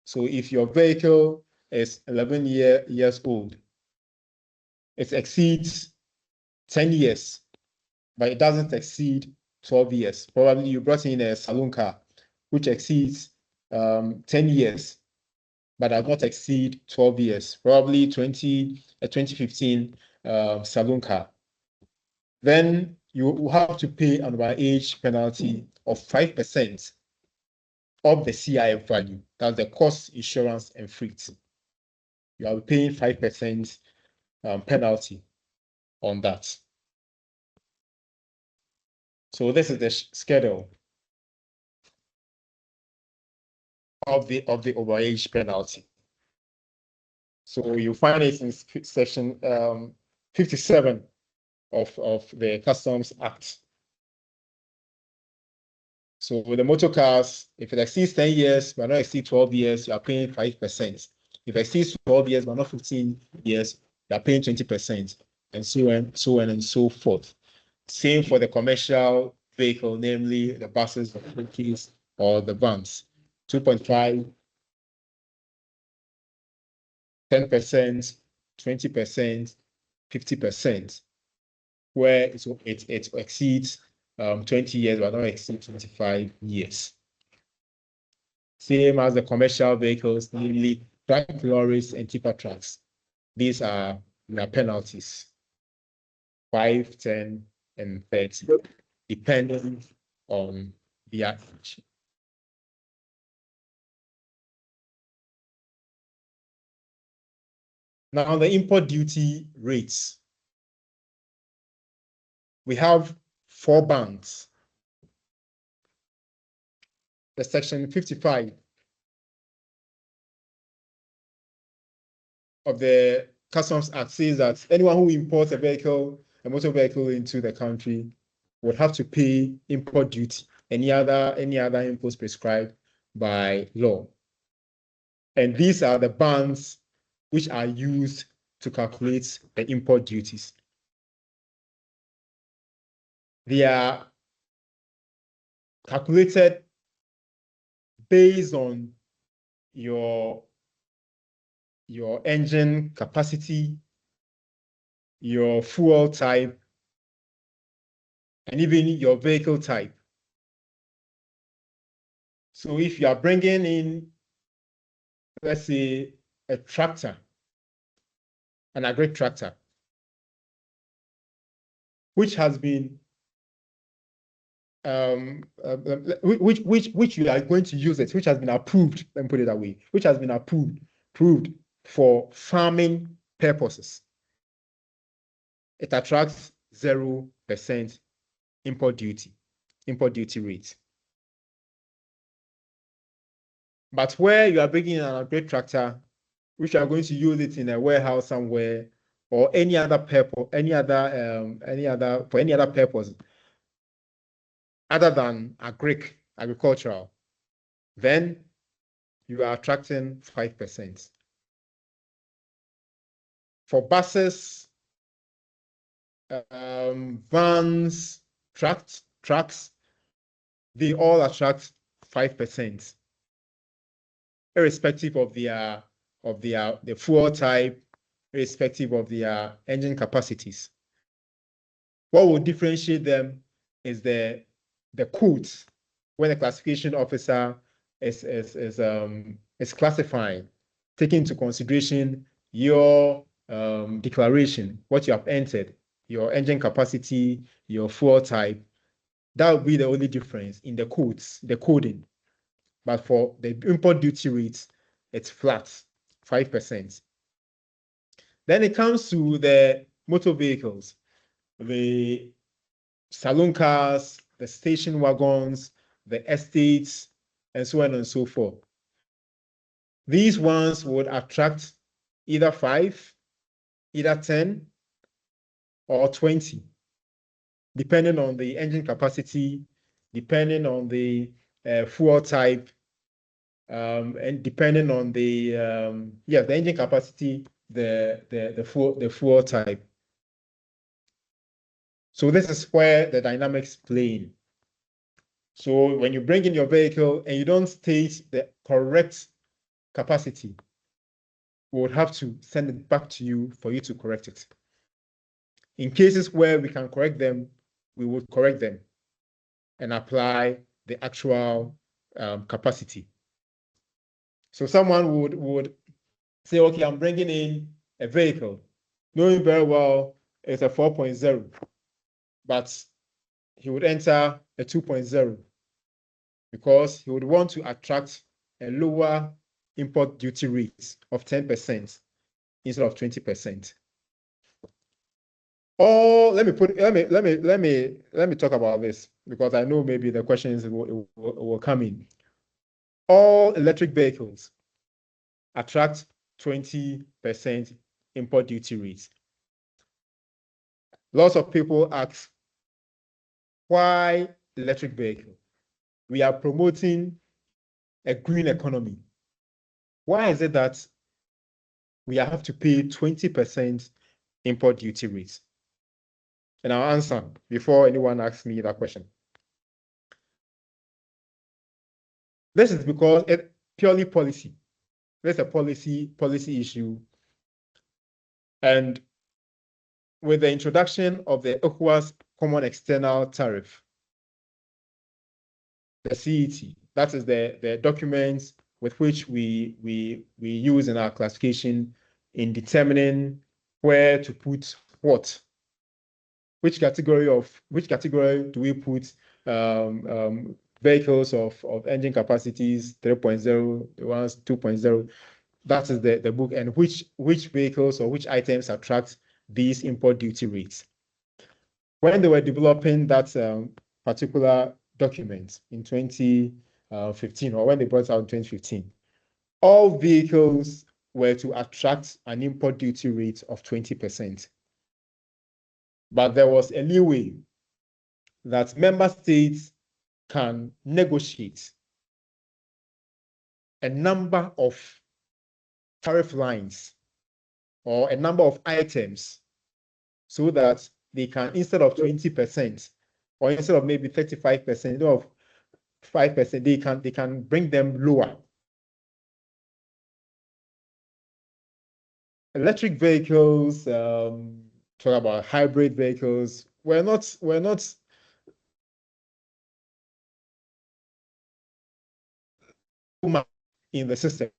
So if your vehicle is 11 years old, it exceeds 10 years, but it doesn't exceed 12 years. Probably you brought in a saloon car, which exceeds 10 years, but does not exceed 12 years. Probably a 2015 saloon car. Then you will have to pay an overage penalty of 5% of the CIF value. That's the cost, insurance, and freight. You are paying 5% penalty on that. So this is the schedule of the overage penalty. So you find it in section 57 of the Customs Act. So with the motor cars, if it exceeds 10 years but not exceed 12 years, you are paying 5%. If it exceeds 12 years but not 15 years, you are paying 20%, and so on and so forth. Same for the commercial vehicle, namely the buses, the coaches, or the vans. 2.5, 10%, 20%, 50%, where it exceeds 20 years but not exceed 25 years. Same as the commercial vehicles, namely truck, lorries, and tipper trucks. These are their penalties, 5, 10, and 30, depending on their age. Now, the import duty rates. We have 4 bands. The section 55 of the Customs Act says that anyone who imports a motor vehicle into the country would have to pay import duty, any other imports prescribed by law. And these are the bands which are used to calculate the import duties. They are calculated based on your engine capacity, your fuel type, and even your vehicle type. So if you are bringing in, let's say, a tractor, an agri tractor, which has been which you are going to use it, which has been approved, let me put it that way, which has been approved for farming purposes, it attracts 0% import duty rate. But where you are bringing in an agri tractor, which you are going to use it in a warehouse somewhere, or any other purpose, for any other purpose other than agricultural, then you are attracting 5%. For buses, vans, trucks, they all attract 5%, irrespective of the fuel type, irrespective of their engine capacities. What will differentiate them is the codes when the classification officer is classifying, taking into consideration your declaration, what you have entered, your engine capacity, your fuel type. That would be the only difference in the codes, the coding. But for the import duty rates, it's flat, 5%. Then it comes to the motor vehicles, the saloon cars, the station wagons, the estates, and so on and so forth. These ones would attract either 5, either 10, or 20, depending on the engine capacity, depending on the fuel type, and depending on the engine capacity, the fuel type. So this is where the dynamics play in. So when you bring in your vehicle and you don't state the correct capacity, we would have to send it back to you for you to correct it. In cases where we can correct them, we would correct them and apply the actual capacity. So someone would say, okay, I'm bringing in a vehicle, knowing very well it's a 4.0, but he would enter a 2.0 because he would want to attract a lower import duty rate of 10% instead of 20%. Or let me talk about this because I know maybe the questions will come in. All electric vehicles attract 20% import duty rate. Lots of people ask, why electric vehicle? We are promoting a green economy. Why is it that we have to pay 20% import duty rates? And I'll answer before anyone asks me that question. This is because it's purely policy. There's a policy issue. And with the introduction of the ECOWAS Common External Tariff, the CET, that is the documents with which we use in our classification in determining where to put what. Which category do we put vehicles of engine capacities 3.0, the ones 2.0, That is the book, and which vehicles or which items attract these import duty rates. When they were developing that particular document in 2015, or when they brought it out in 2015, all vehicles were to attract an import duty rate of 20%. But there was a leeway that member states can negotiate a number of tariff lines or a number of items so that they can, instead of 20%, or instead of maybe 35%, instead of 5%, they can bring them lower. Electric vehicles, talk about hybrid vehicles, we're not in the system.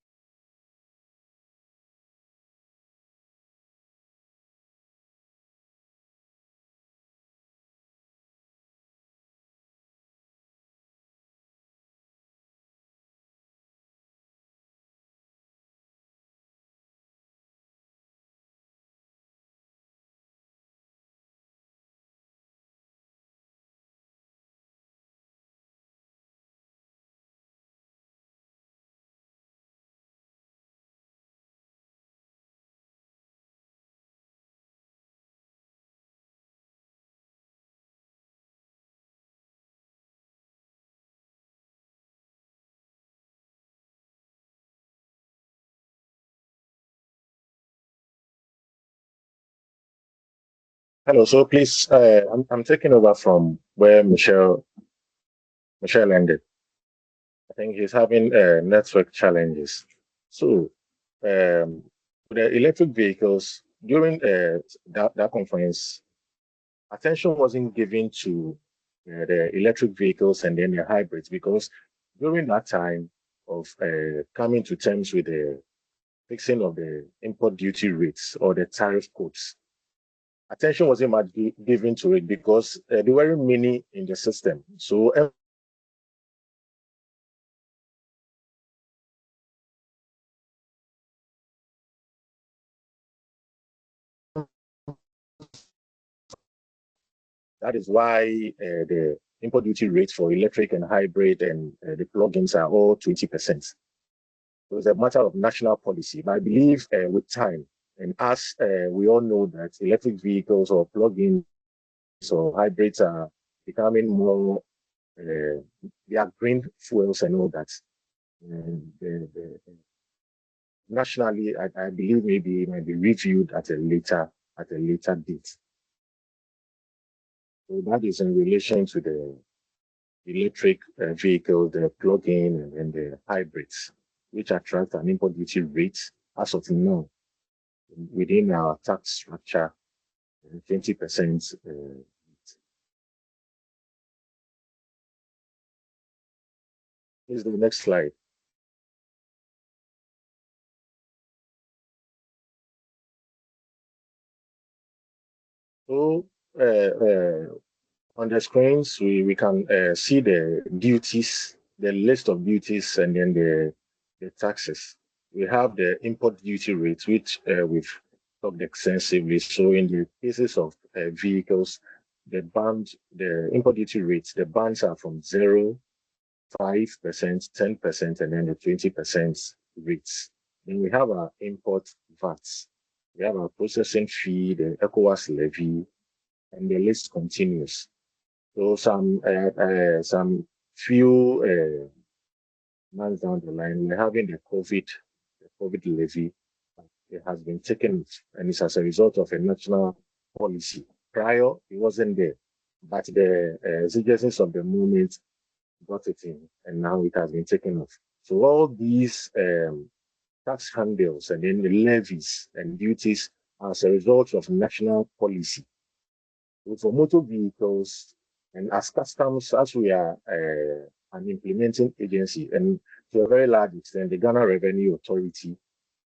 Hello. So please, I'm taking over from where Michelle ended. I think he's having network challenges. So the electric vehicles during that conference, attention wasn't given to the electric vehicles and then the hybrids, because during that time of coming to terms with the fixing of the import duty rates or the tariff codes, attention wasn't much given to it because there weren't many in the system. So that is why the import duty rates for electric and hybrid and the plugins are all 20%. So it's a matter of national policy. But I believe with time, and as we all know that electric vehicles or plugins or hybrids are becoming more, they are green fuels and all that. Nationally, I believe maybe it might be reviewed at a later date. So that is in relation to the electric vehicle, the plug-in and the hybrids, which attract an import duty rate as of now within our tax structure, 20%. Here's the next slide. So on the screens, we can see the duties, the list of duties, and then the taxes. We have the import duty rates, which we've talked extensively. So in the cases of vehicles, the import duty rates, the bands are from 0, 5%, 10%, and then the 20% rates. Then we have our import VATs. We have our processing fee, the ECOWAS levy, and the list continues. So some few months down the line, we're having the COVID levy. It has been taken, and it's as a result of a national policy. Prior, it wasn't there, but the exigencies of the moment got it in, and now it has been taken off. So all these tax handles and then the levies and duties are as a result of national policy. So for motor vehicles, and as customs, as we are an implementing agency, and to a very large extent, the Ghana Revenue Authority,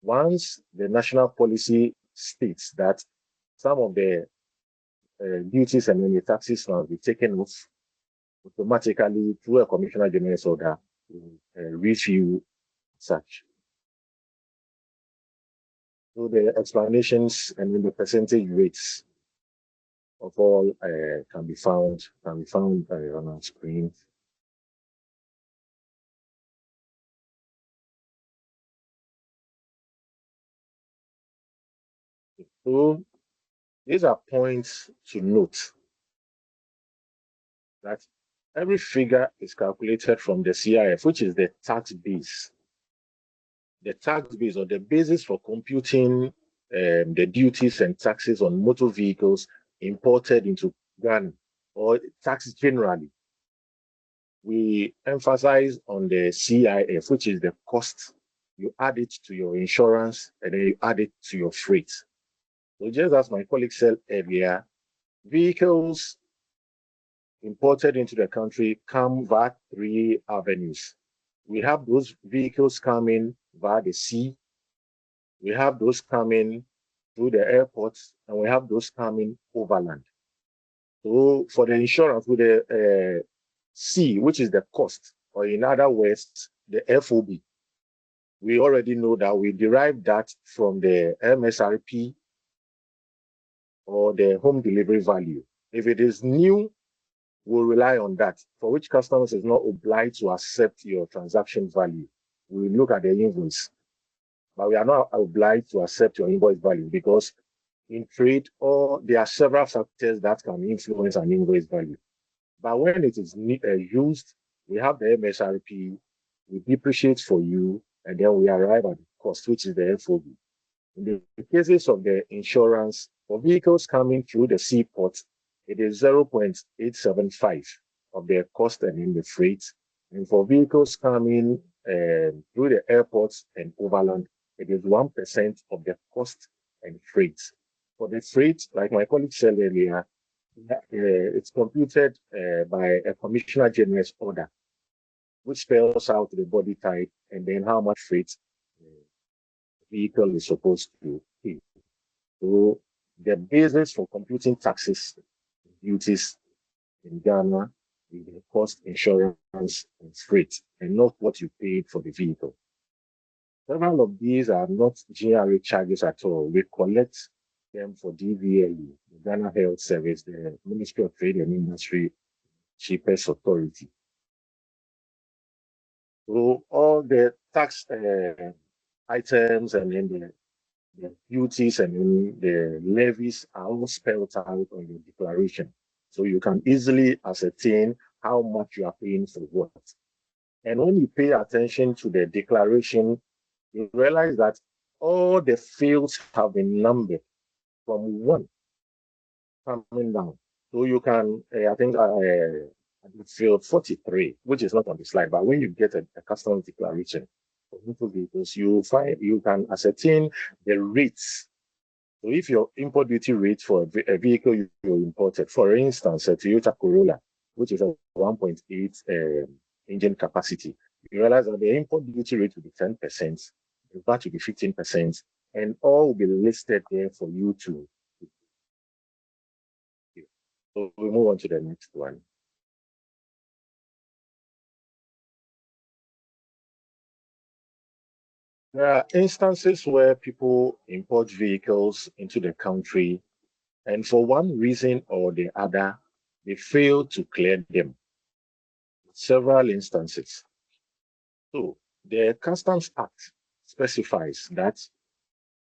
once the national policy states that some of the duties and then the taxes will be taken off, automatically through a Commissioner General's order, review such. So the explanations and then the percentage rates of all can be found on our screen. So these are points to note that every figure is calculated from the CIF, which is the tax base. The tax base or the basis for computing the duties and taxes on motor vehicles imported into Ghana or tax generally. We emphasize on the CIF, which is the cost. You add it to your insurance and then you add it to your freight. So just as my colleague said earlier, vehicles imported into the country come via three avenues. We have those vehicles coming via the sea, we have those coming through the airports, and we have those coming overland. So for the insurance with the C, which is the cost, or in other words, the FOB, we already know that we derive that from the MSRP or the home delivery value. If it is new, we'll rely on that, for which customers is not obliged to accept your transaction value. We look at the invoice, but we are not obliged to accept your invoice value because in trade, or there are several factors that can influence an invoice value. But when it is used, we have the MSRP, we depreciate for you, and then we arrive at the cost, which is the FOB. In the cases of the insurance, for vehicles coming through the seaport, it is 0.875 of the cost and in the freight. And for vehicles coming through the airports and overland, it is 1% of the cost and freight. For the freight, like my colleague said earlier, it's computed by a commissioner general's order, which spells out the body type and then how much freight vehicle is supposed to pay. So the basis for computing taxes, duties in Ghana is the cost, insurance, and freight, and not what you paid for the vehicle. Several of these are not GRA charges at all. We collect them for DVLE, the Ghana Health Service, the Ministry of Trade and Industry, cheapest authority. So all the tax items and then the duties and then the levies are all spelled out on your declaration. So you can easily ascertain how much you are paying for what. And when you pay attention to the declaration, you realize that all the fields have been numbered from 1 coming down. So you can, I think, field 43, which is not on the slide, but when you get a customs declaration for motor vehicles, you can ascertain the rates. So if your import duty rate for a vehicle you imported, for instance, a Toyota Corolla, which is a 1.8 engine capacity, you realize that the import duty rate will be 10%, the VAT will be 15%, and all will be listed there for you to. So we move on to the next one. There are instances where people import vehicles into the country, and for one reason or the other, they fail to clear them. Several instances. So the Customs Act specifies that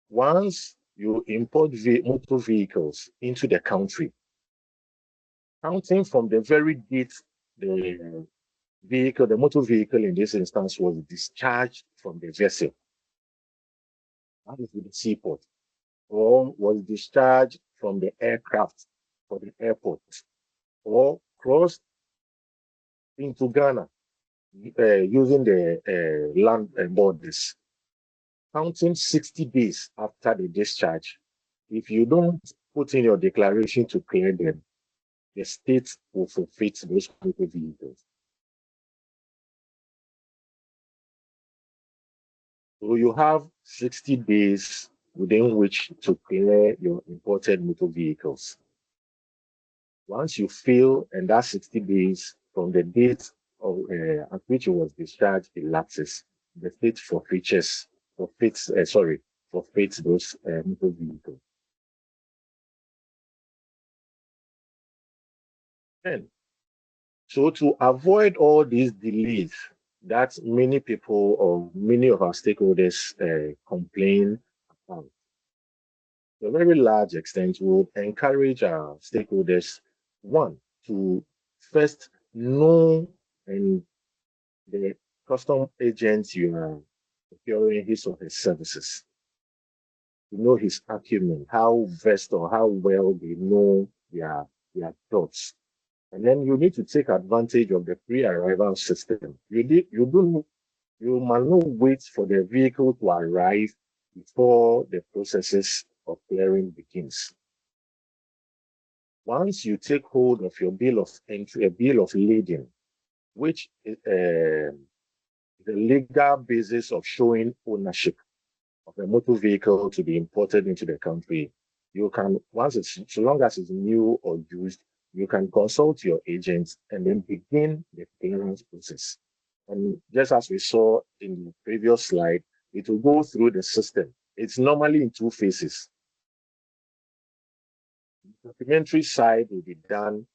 once you import motor vehicles into the country, counting from the very date the motor vehicle in this instance was discharged from the vessel, that is with the seaport, or was discharged from the aircraft for the airport, or crossed into Ghana using the land borders, counting 60 days after the discharge. If you don't put in your declaration to clear them, the state will forfeit those motor vehicles. So you have 60 days within which to clear your imported motor vehicles. Once you fail, and that 60 days from the date of, at which it was discharged elapses, the state forfeits forfeit those motor vehicles. And so to avoid all these delays that many people or many of our stakeholders complain about, to a very large extent, we would encourage our stakeholders, one, to first know and the custom agent you are procuring his or her services, to know his acumen, how versed or how well they know their jobs. And then you need to take advantage of the pre-arrival system. You must not wait for the vehicle to arrive before the processes of clearing begins. Once you take hold of your bill of entry, a bill of lading, which is the legal basis of showing ownership of a motor vehicle to be imported into the country, you can, so long as it's new or used, you can consult your agents and then begin the clearance process. And just as we saw in the previous slide, it will go through the system. It's normally in two phases. The documentary side will be done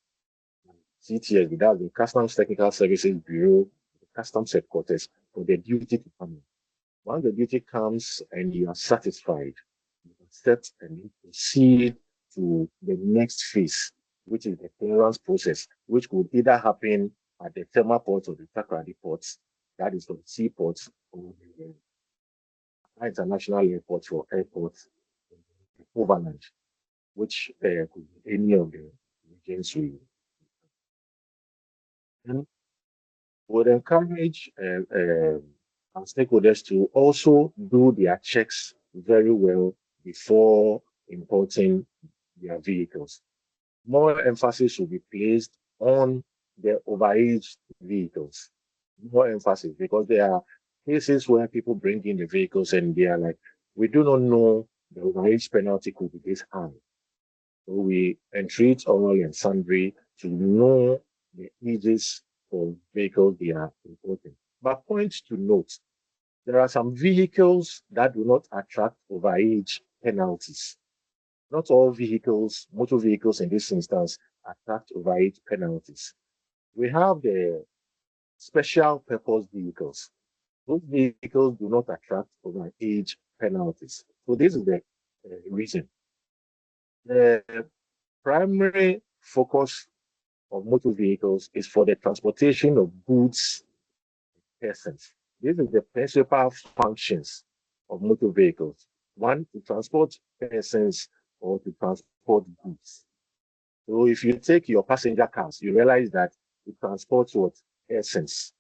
by CTS, that's the Customs Technical Services Bureau, the Customs Headquarters, for the duty to come in. Once the duty comes and you are satisfied, you accept and proceed to the next phase, which is the clearance process, which could either happen at the thermal ports or the Takrady ports, that is for the seaports, or the international airports for airports, overland, which could be any of the regions we would encourage our stakeholders to also do their checks very well before importing their vehicles. More emphasis will be placed on the overaged vehicles. More emphasis, because there are cases where people bring in the vehicles and they are like, we do not know the overage penalty could be this high. So we entreat all and sundry to know the ages of vehicles they are importing. But point to note, there are some vehicles that do not attract overage penalties. Not all vehicles, motor vehicles in this instance, attract overage penalties. We have the special purpose vehicles. Those vehicles do not attract overage penalties. So this is the reason. The primary focus of motor vehicles is for the transportation of goods and persons. This is the principal functions of motor vehicles. One, to transport persons or to transport goods. So if you take your passenger cars, you realize that it transports what? Persons.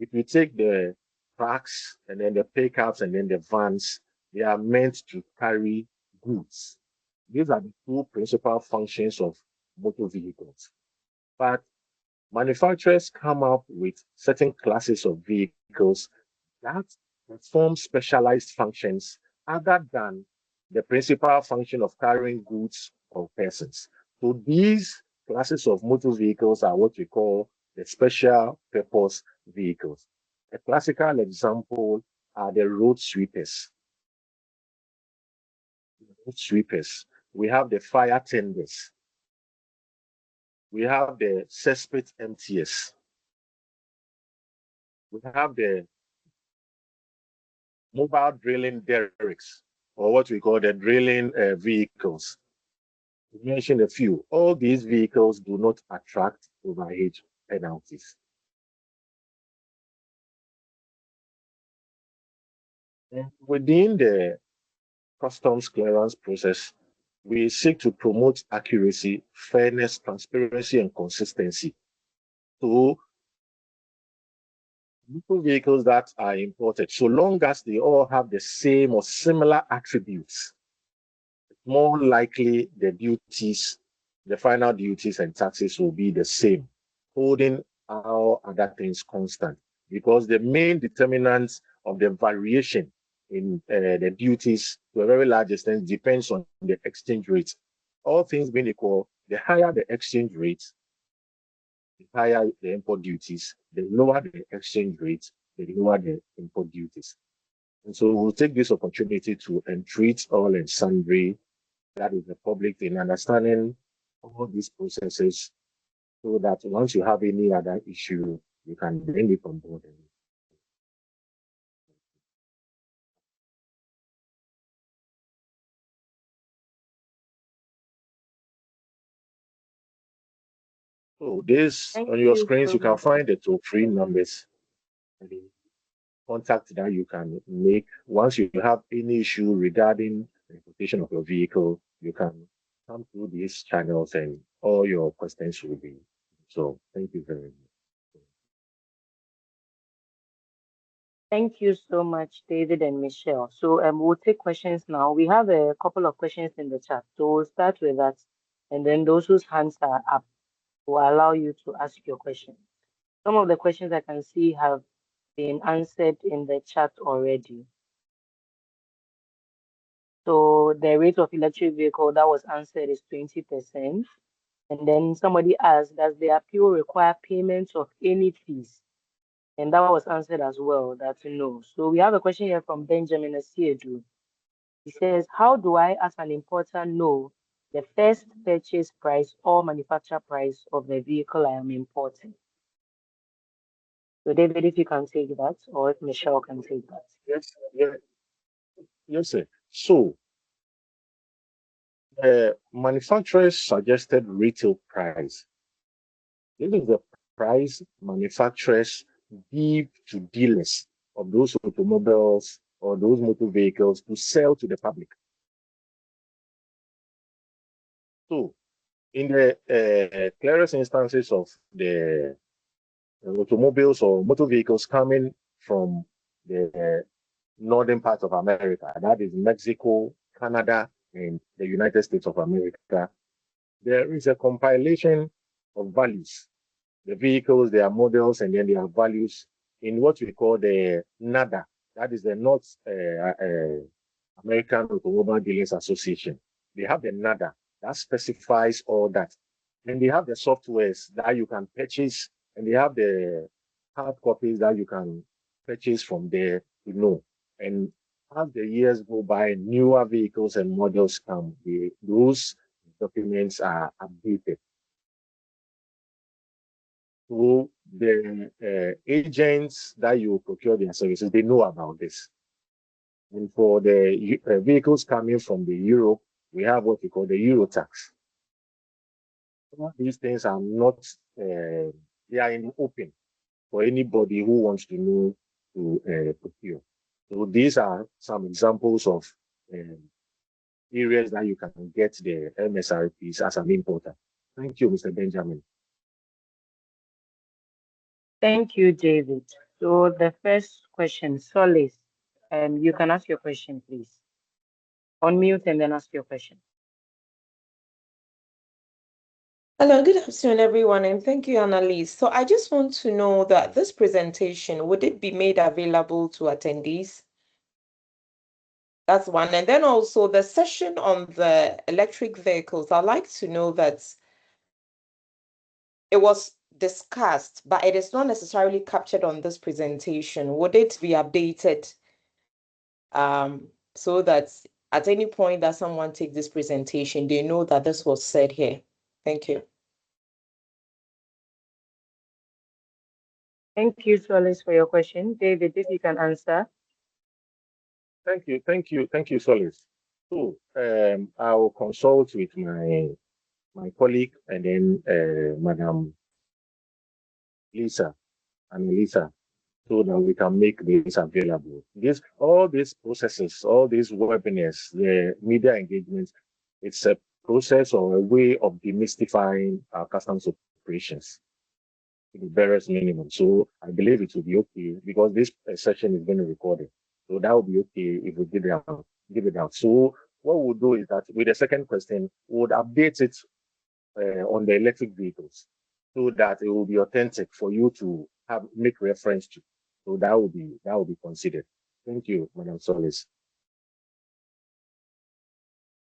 If you take the trucks and then the pickups and then the vans, they are meant to carry goods. These are the two principal functions of motor vehicles. But manufacturers come up with certain classes of vehicles that perform specialized functions other than the principal function of carrying goods or persons. So these classes of motor vehicles are what we call the special purpose vehicles. A classical example are the road sweepers. Road sweepers. We have the fire tenders. We have the cesspit MTS. We have the mobile drilling derricks, or what we call the drilling vehicles. To mention a few, all these vehicles do not attract overage penalties. And within the customs clearance process, we seek to promote accuracy, fairness, transparency, and consistency. So vehicles that are imported, so long as they all have the same or similar attributes, more likely the duties, the final duties and taxes will be the same, holding all other things constant. Because the main determinants of the variation in the duties to a very large extent depends on the exchange rate. All things being equal, the higher the exchange rate, the higher the import duties, the lower the exchange rate, the lower the import duties. And so we'll take this opportunity to entreat all and sundry, that is the public, in understanding all these processes so that once you have any other issue, you can bring it on board. So this Thank on your you screens, so you can much. find the toll-free numbers and the contact that you can make. Once you have any issue regarding the importation of your vehicle, you can come through these channels and all your questions will be. So thank you very much. Thank you so much, David and Michelle. So we'll take questions now. We have a couple of questions in the chat. So we'll start with that. And then those whose hands are up will allow you to ask your question. Some of the questions I can see have been answered in the chat already. So the rate of electric vehicle that was answered is 20%. And then somebody asked, does the appeal require payment of any fees? And that was answered as well, that no. So we have a question here from Benjamin Asiedu. He says, how do I, as an importer, know the first purchase price or manufacturer price of the vehicle I am importing? So David, if you can take that, or if Michelle can take that. Yes, yes, sir. So the manufacturer's suggested retail price. This is the price manufacturers give to dealers of those automobiles or those motor vehicles to sell to the public. So, in the clearest instances of the automobiles or motor vehicles coming from the northern part of America, that is Mexico, Canada, and the United States of America, there is a compilation of values, the vehicles, their models, and then their values in what we call the NADA. That is the North American Automobile Dealers Association. They have the NADA that specifies all that. And they have the softwares that you can purchase, and they have the hard copies that you can purchase from there to know. And as the years go by, newer vehicles and models come, those documents are updated. So the agents that you procure their services, they know about this. And for the vehicles coming from the Europe, we have what we call the Euro tax. These things are not, they are in the open for anybody who wants to know to procure. So these are some examples of areas that you can get the MSRPs as an importer. Thank you, Mr. Benjamin. Thank you, David. So the first question, Solis, you can ask your question, please. Unmute and then ask your question. Hello, good afternoon, everyone, and thank you, Annalise. So I just want to know that this presentation, would it be made available to attendees? That's one. And then also the session on the electric vehicles, I'd like to know that it was discussed, but it is not necessarily captured on this presentation. Would it be updated so that at any point that someone takes this presentation, they know that this was said here? Thank you. Thank you, Solis, for your question. David, if you can answer. Thank you, Solis. So I will consult with my colleague and then Madam Lisa and Lisa, so that we can make this available. All these processes, all these webinars, the media engagements, it's a process or a way of demystifying our customs operations to the barest minimum. So I believe it will be okay because this session is being recorded. So that will be okay if we give it out. So what we'll do is that with the second question, we would update it on the electric vehicles so that it will be authentic for you to make reference to. So that will be considered. Thank you, Madam Solis.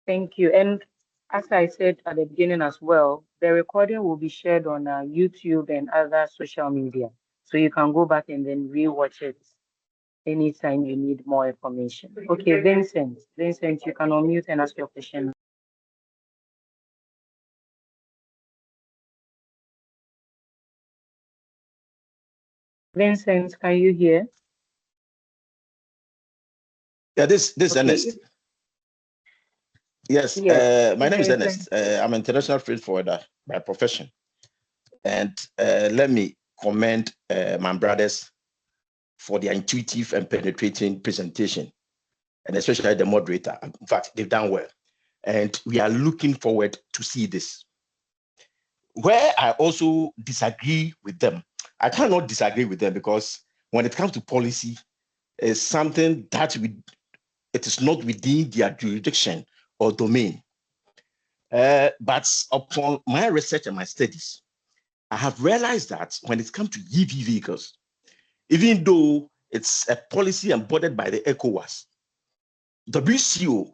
Thank you. And as I said at the beginning as well, the recording will be shared on YouTube and other social media. So you can go back and then rewatch it anytime you need more information. Okay, Vincent. Vincent, you can unmute and ask your question. Vincent, can you hear? Yeah, this Okay. Ernest. Yes, Yes. my name is Vincent. Ernest. I'm an international freight forwarder by profession. And let me commend my brothers for their intuitive and penetrating presentation, and especially the moderator. In fact, they've done well. And we are looking forward to see this. Where I also disagree with them, I cannot disagree with them because when it comes to policy, it's something that it is not within their jurisdiction or domain. But upon my research and my studies, I have realized that when it comes to EV vehicles, even though it's a policy embodied by the ECOWAS, WCO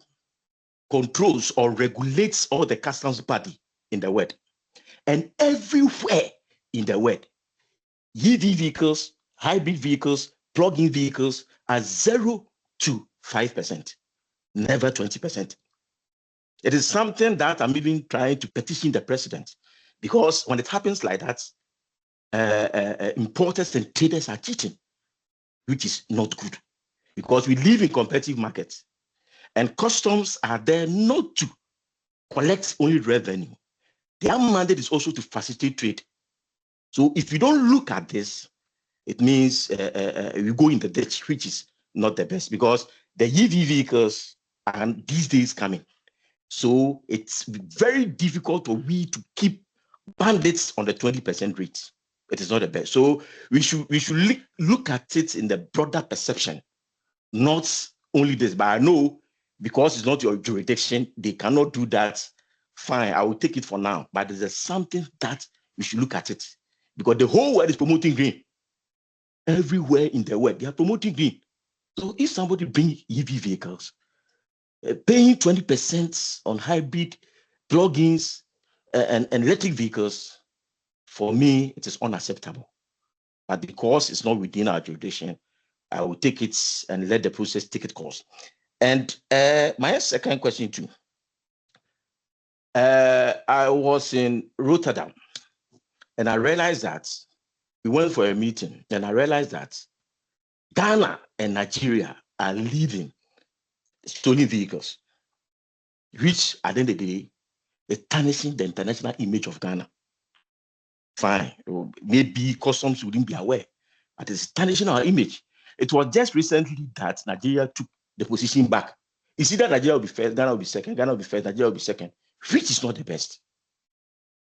controls or regulates all the customs body in the world. And everywhere in the world, EV vehicles, hybrid vehicles, plug-in vehicles are 0 to 5%, never 20%. It is something that I'm even trying to petition the president, because when it happens like that, importers and traders are cheating, which is not good, because we live in competitive markets and customs are there not to collect only revenue. Their mandate is also to facilitate trade. So if you don't look at this, it means we go in the ditch, which is not the best, because the EV vehicles are these days coming. So it's very difficult for we to keep bandits on the 20% rate. It is not the best. So we should look at it in the broader perception, not only this. But I know because it's not your jurisdiction, they cannot do that. Fine, I will take it for now. But there's something that we should look at it, because the whole world is promoting green. Everywhere in the world, they are promoting green. So if somebody brings EV vehicles, paying 20% on hybrid plugins and electric vehicles, for me, it is unacceptable. But because it's not within our jurisdiction, I will take it and let the process take its course. And my second question too. I was in Rotterdam and I realized that we went for a meeting and I realized that Ghana and Nigeria are leading stolen vehicles, which at the end of the day is tarnishing the international image of Ghana. Fine, maybe customs wouldn't be aware, but it's tarnishing our image. It was just recently that Nigeria took the position back. You see that Nigeria will be first, Ghana will be second, Ghana will be first, Nigeria will be second, which is not the best.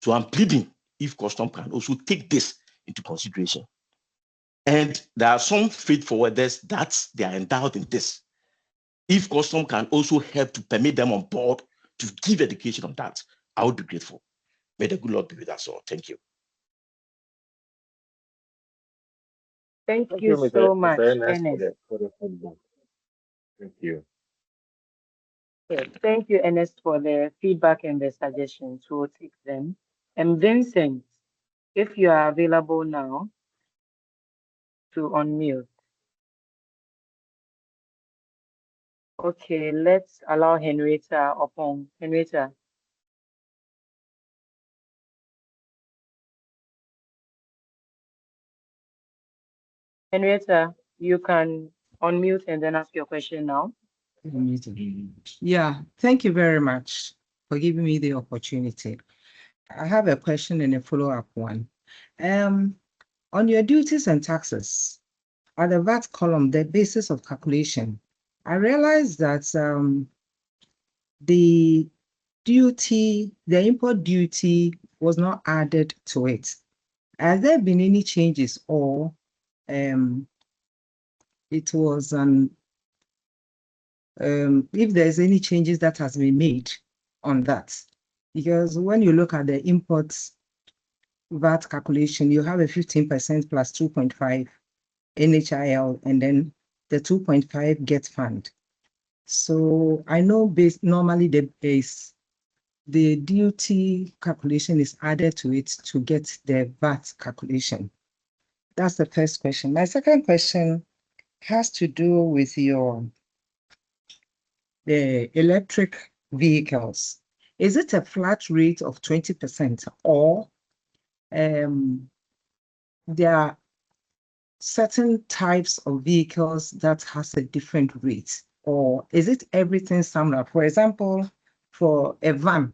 So I'm pleading if custom can also take this into consideration. And there are some freight forwarders that they are endowed in this. If custom can also help to permit them on board to give education on that, I would be grateful. May the good Lord be with us all. Thank you. Thank you so much, Ernest, Ernest. for the feedback. Thank you. Yes, thank you, Ernest, for the feedback and the suggestions. We'll take them. And Vincent, if you are available now to unmute. Okay, let's allow Henrietta upon. Henrietta. Henrietta, you can unmute and then ask your question now. Yeah, thank you very much for giving me the opportunity. I have a question and a follow-up one. On your duties and taxes, at the VAT column, the basis of calculation, I realized that the import duty was not added to it. Has there been any changes, or it was if there's any changes that has been made on that? Because when you look at the imports VAT calculation, you have a 15% plus 2.5 NHIL, and then the 2.5 get fund. So I know normally the duty calculation is added to it to get the VAT calculation. That's the first question. My second question has to do with the electric vehicles. Is it a flat rate of 20% or there are certain types of vehicles that has a different rate, or is it everything similar? For example, for a van,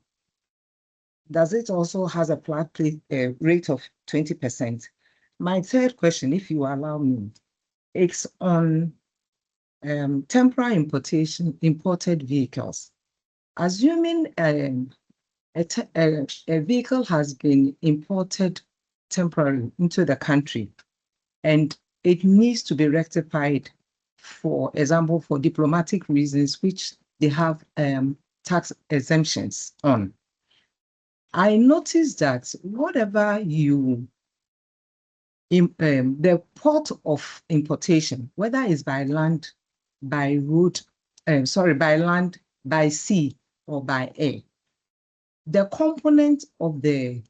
does it also has a flat rate of 20%? My third question, if you allow me, it's on temporary imported vehicles. Assuming a vehicle has been imported temporarily into the country and it needs to be rectified, for example, for diplomatic reasons, which they have tax exemptions on. I noticed that whatever the port of importation, whether it's by land, by road, by land, by sea, or by air, the component of the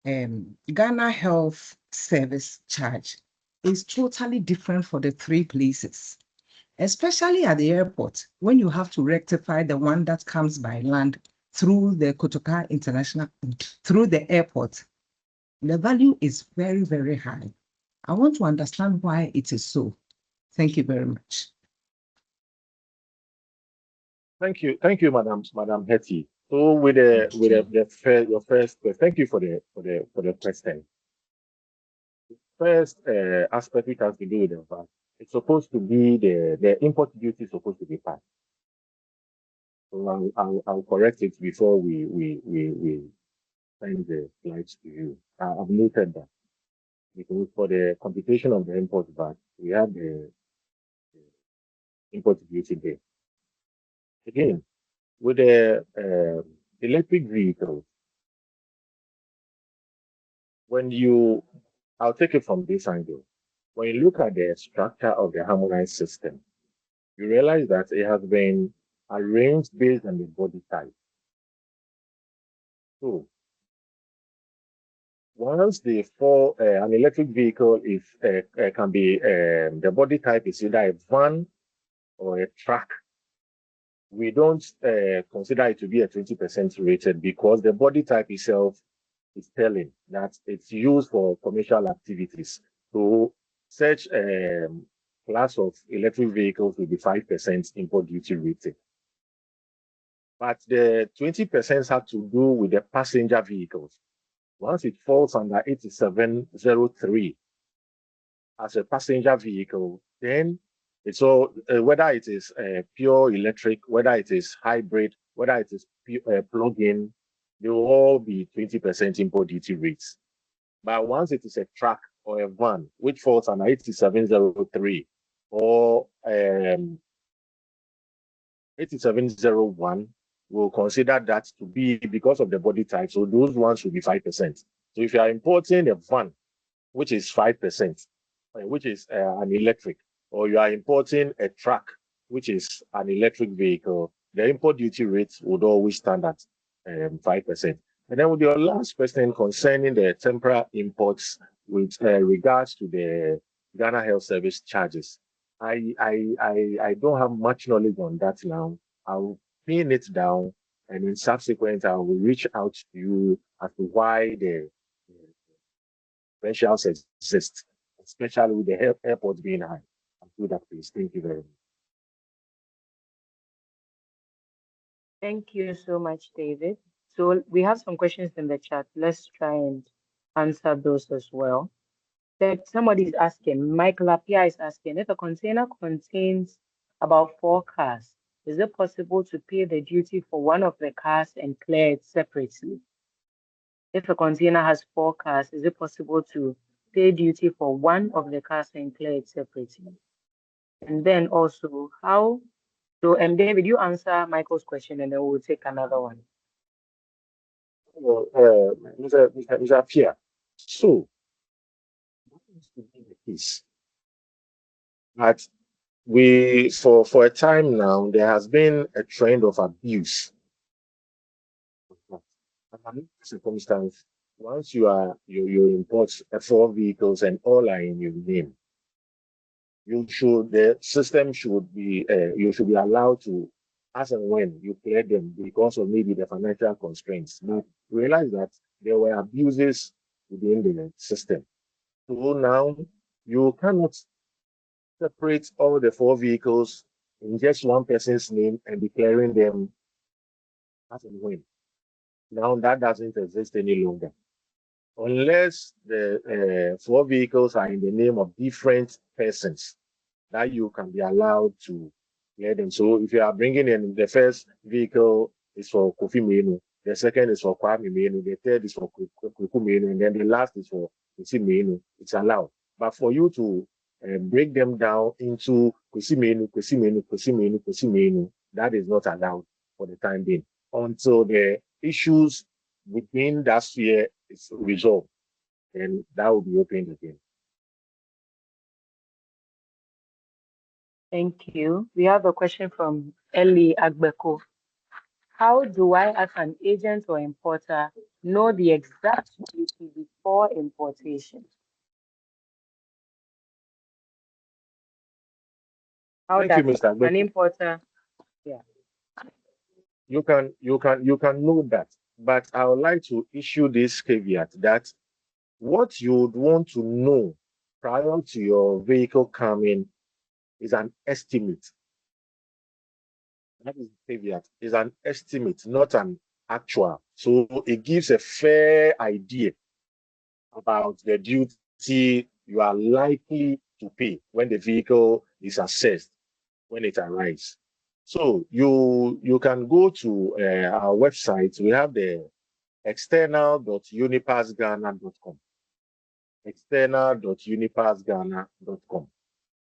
Ghana Health Service charge is totally different for the three places, especially at the airport, when you have to rectify the one that comes by land through the Kotoka International, through the airport. The value is very, very high. I want to understand why it is so. Thank you very much. Thank you, Madam Hetty. So with your first question, thank you for the question. First aspect which has to do with the VAT, it's supposed to be the import duty is supposed to be passed. So I'll correct it before we send the slides to you. I've noted that because for the computation of the import VAT, we have the import duty there. Again, with the electric vehicles, I'll take it from this angle. When you look at the structure of the harmonized system, you realize that it has been arranged based on the body type. So once an electric vehicle is can be the body type is either a van or a truck, we don't consider it to be a 20% rated because the body type itself is telling that it's used for commercial activities. So such class of electric vehicles will be 5% import duty rated. But the 20% have to do with the passenger vehicles. Once it falls under 8703 as a passenger vehicle, then it's all whether it is pure electric, whether it is hybrid, whether it is plug-in, they will all be 20% import duty rates. But once it is a truck or a van, which falls under 8703 or 8701, we'll consider that to be because of the body type. So those ones will be 5%. So if you are importing a van, which is 5%, which is an electric, or you are importing a truck, which is an electric vehicle, the import duty rates would always stand at 5%. And then with your last question concerning the temporary imports with regards to the Ghana Health Service charges, I don't have much knowledge on that now. I'll pin it down, and in subsequent, I will reach out to you as to why the differentials exist, especially with the airport being high. I'll do that, please. Thank you very much. Thank you so much, David. So we have some questions in the chat. Let's try and answer those as well. That somebody is asking, Michael Apia is asking, if a container contains about 4 cars, is it possible to pay the duty for one of the cars and clear it separately? If a container has 4 cars, is it possible to pay duty for one of the cars and clear it separately? And then also, how? So, David, you answer Michael's question, and then we'll take another one. Well, Mr. Apia, so that is to be the case. But for a time now, there has been a trend of abuse. And circumstance, once you import 4 vehicles and all are in your name, the system should be, you should be allowed to, as and when you clear them because of maybe the financial constraints. But realize that there were abuses within the system. So now you cannot separate all the 4 vehicles in just one person's name and declaring them as and when. Now that doesn't exist any longer. Unless the 4 vehicles are in the name of different persons, that you can be allowed to clear them. So if you are bringing in the first vehicle is for Kofi Menu, the second is for Kwame Menu, the third is for Kuku Menu, and then the last is for Kwesi Menu, it's allowed. But for you to break them down into Kwesi Menu, Kwesi Menu, Kwesi Menu, Kwesi Menu, that is not allowed for the time being until the issues within that sphere is resolved, and that will be opened again. Thank you. We have a question from Ellie Agbeko. How do I, as an agent or importer, know the exact duty before importation? How Thank you, does Mr. an Agbeko. importer, yeah. You can know that, but I would like to issue this caveat that what you would want to know prior to your vehicle coming is an estimate. That is the caveat. Is an estimate, not an actual. So it gives a fair idea about the duty you are likely to pay when the vehicle is assessed when it arrives. So you can go to our website. We have the external.unipassghana.com. External.unipassghana.com.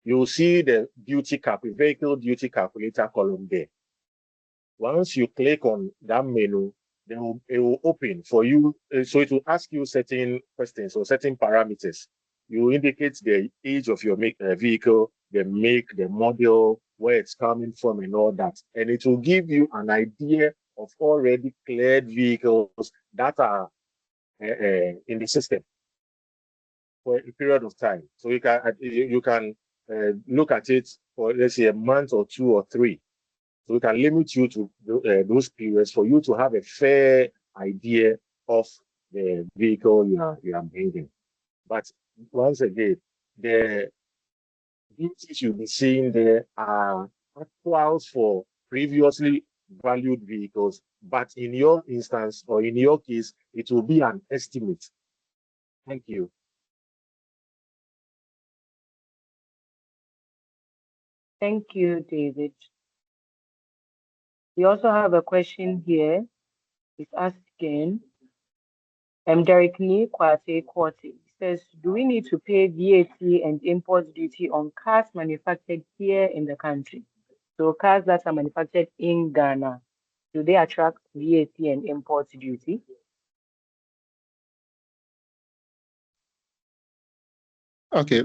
You'll see the vehicle duty calculator column there. Once you click on that menu, then it will open for you. So it will ask you certain questions or certain parameters. You indicate the age of your vehicle, the make, the model, where it's coming from, and all that. And it will give you an idea of already cleared vehicles that are in the system for a period of time. So you can look at it for, let's say, a month or 2 or 3. So we can limit you to those periods for you to have a fair idea of the vehicle you are bringing. But once again, the duties you'll be seeing there are actuals for previously valued vehicles, but in your instance or in your case, it will be an estimate. Thank you. Thank you, David. We also have a question here. It's asking, Derek Nee Kwate Kwate says, do we need to pay VAT and import duty on cars manufactured here in the country? So cars that are manufactured in Ghana, do they attract VAT and import duty? Okay.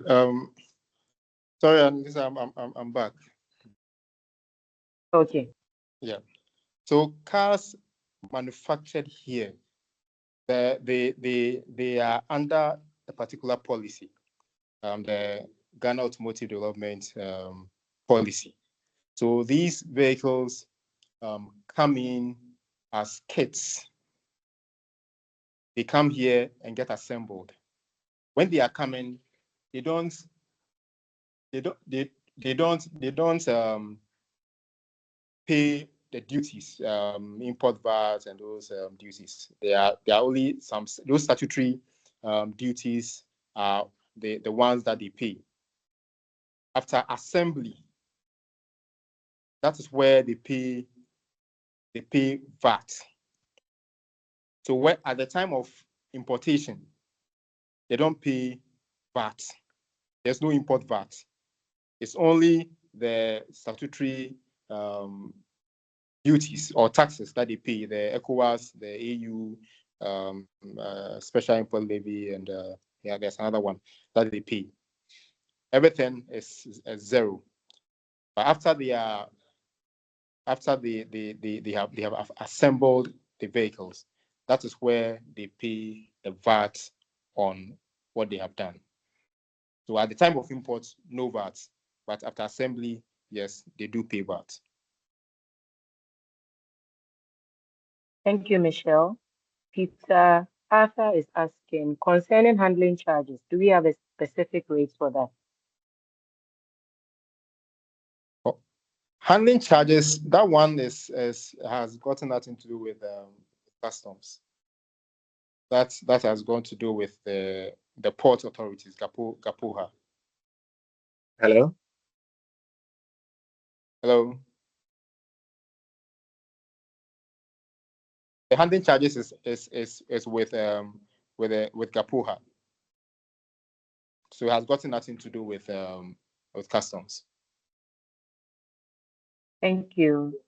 Sorry, I'm back. Okay. Yeah. So cars manufactured here, they are under a particular policy, the Ghana Automotive Development Policy. So these vehicles come in as kits. They come here and get assembled. When they are coming, they don't pay the duties, import VAT and those duties. They are only those statutory duties are the ones that they pay. After assembly, that is where they pay VAT. So when at the time of importation, they don't pay VAT. There's no import VAT. It's only the statutory duties or taxes that they pay, the ECOWAS, the AU, special import levy, and there's another one that they pay. Everything is zero. But after they have assembled the vehicles, that is where they pay the VAT on what they have done. So at the time of import, no VAT. but after assembly, yes, they do pay VAT. Thank you, Michelle. Peter Arthur is asking, concerning handling charges, do we have a specific rate for that? Oh, handling charges, that one has gotten nothing to do with customs. That has gone to do with the port authorities, GAPOHA. Hello? Hello. The handling charges is with GAPOHA. So it has gotten nothing to do with customs. Thank you.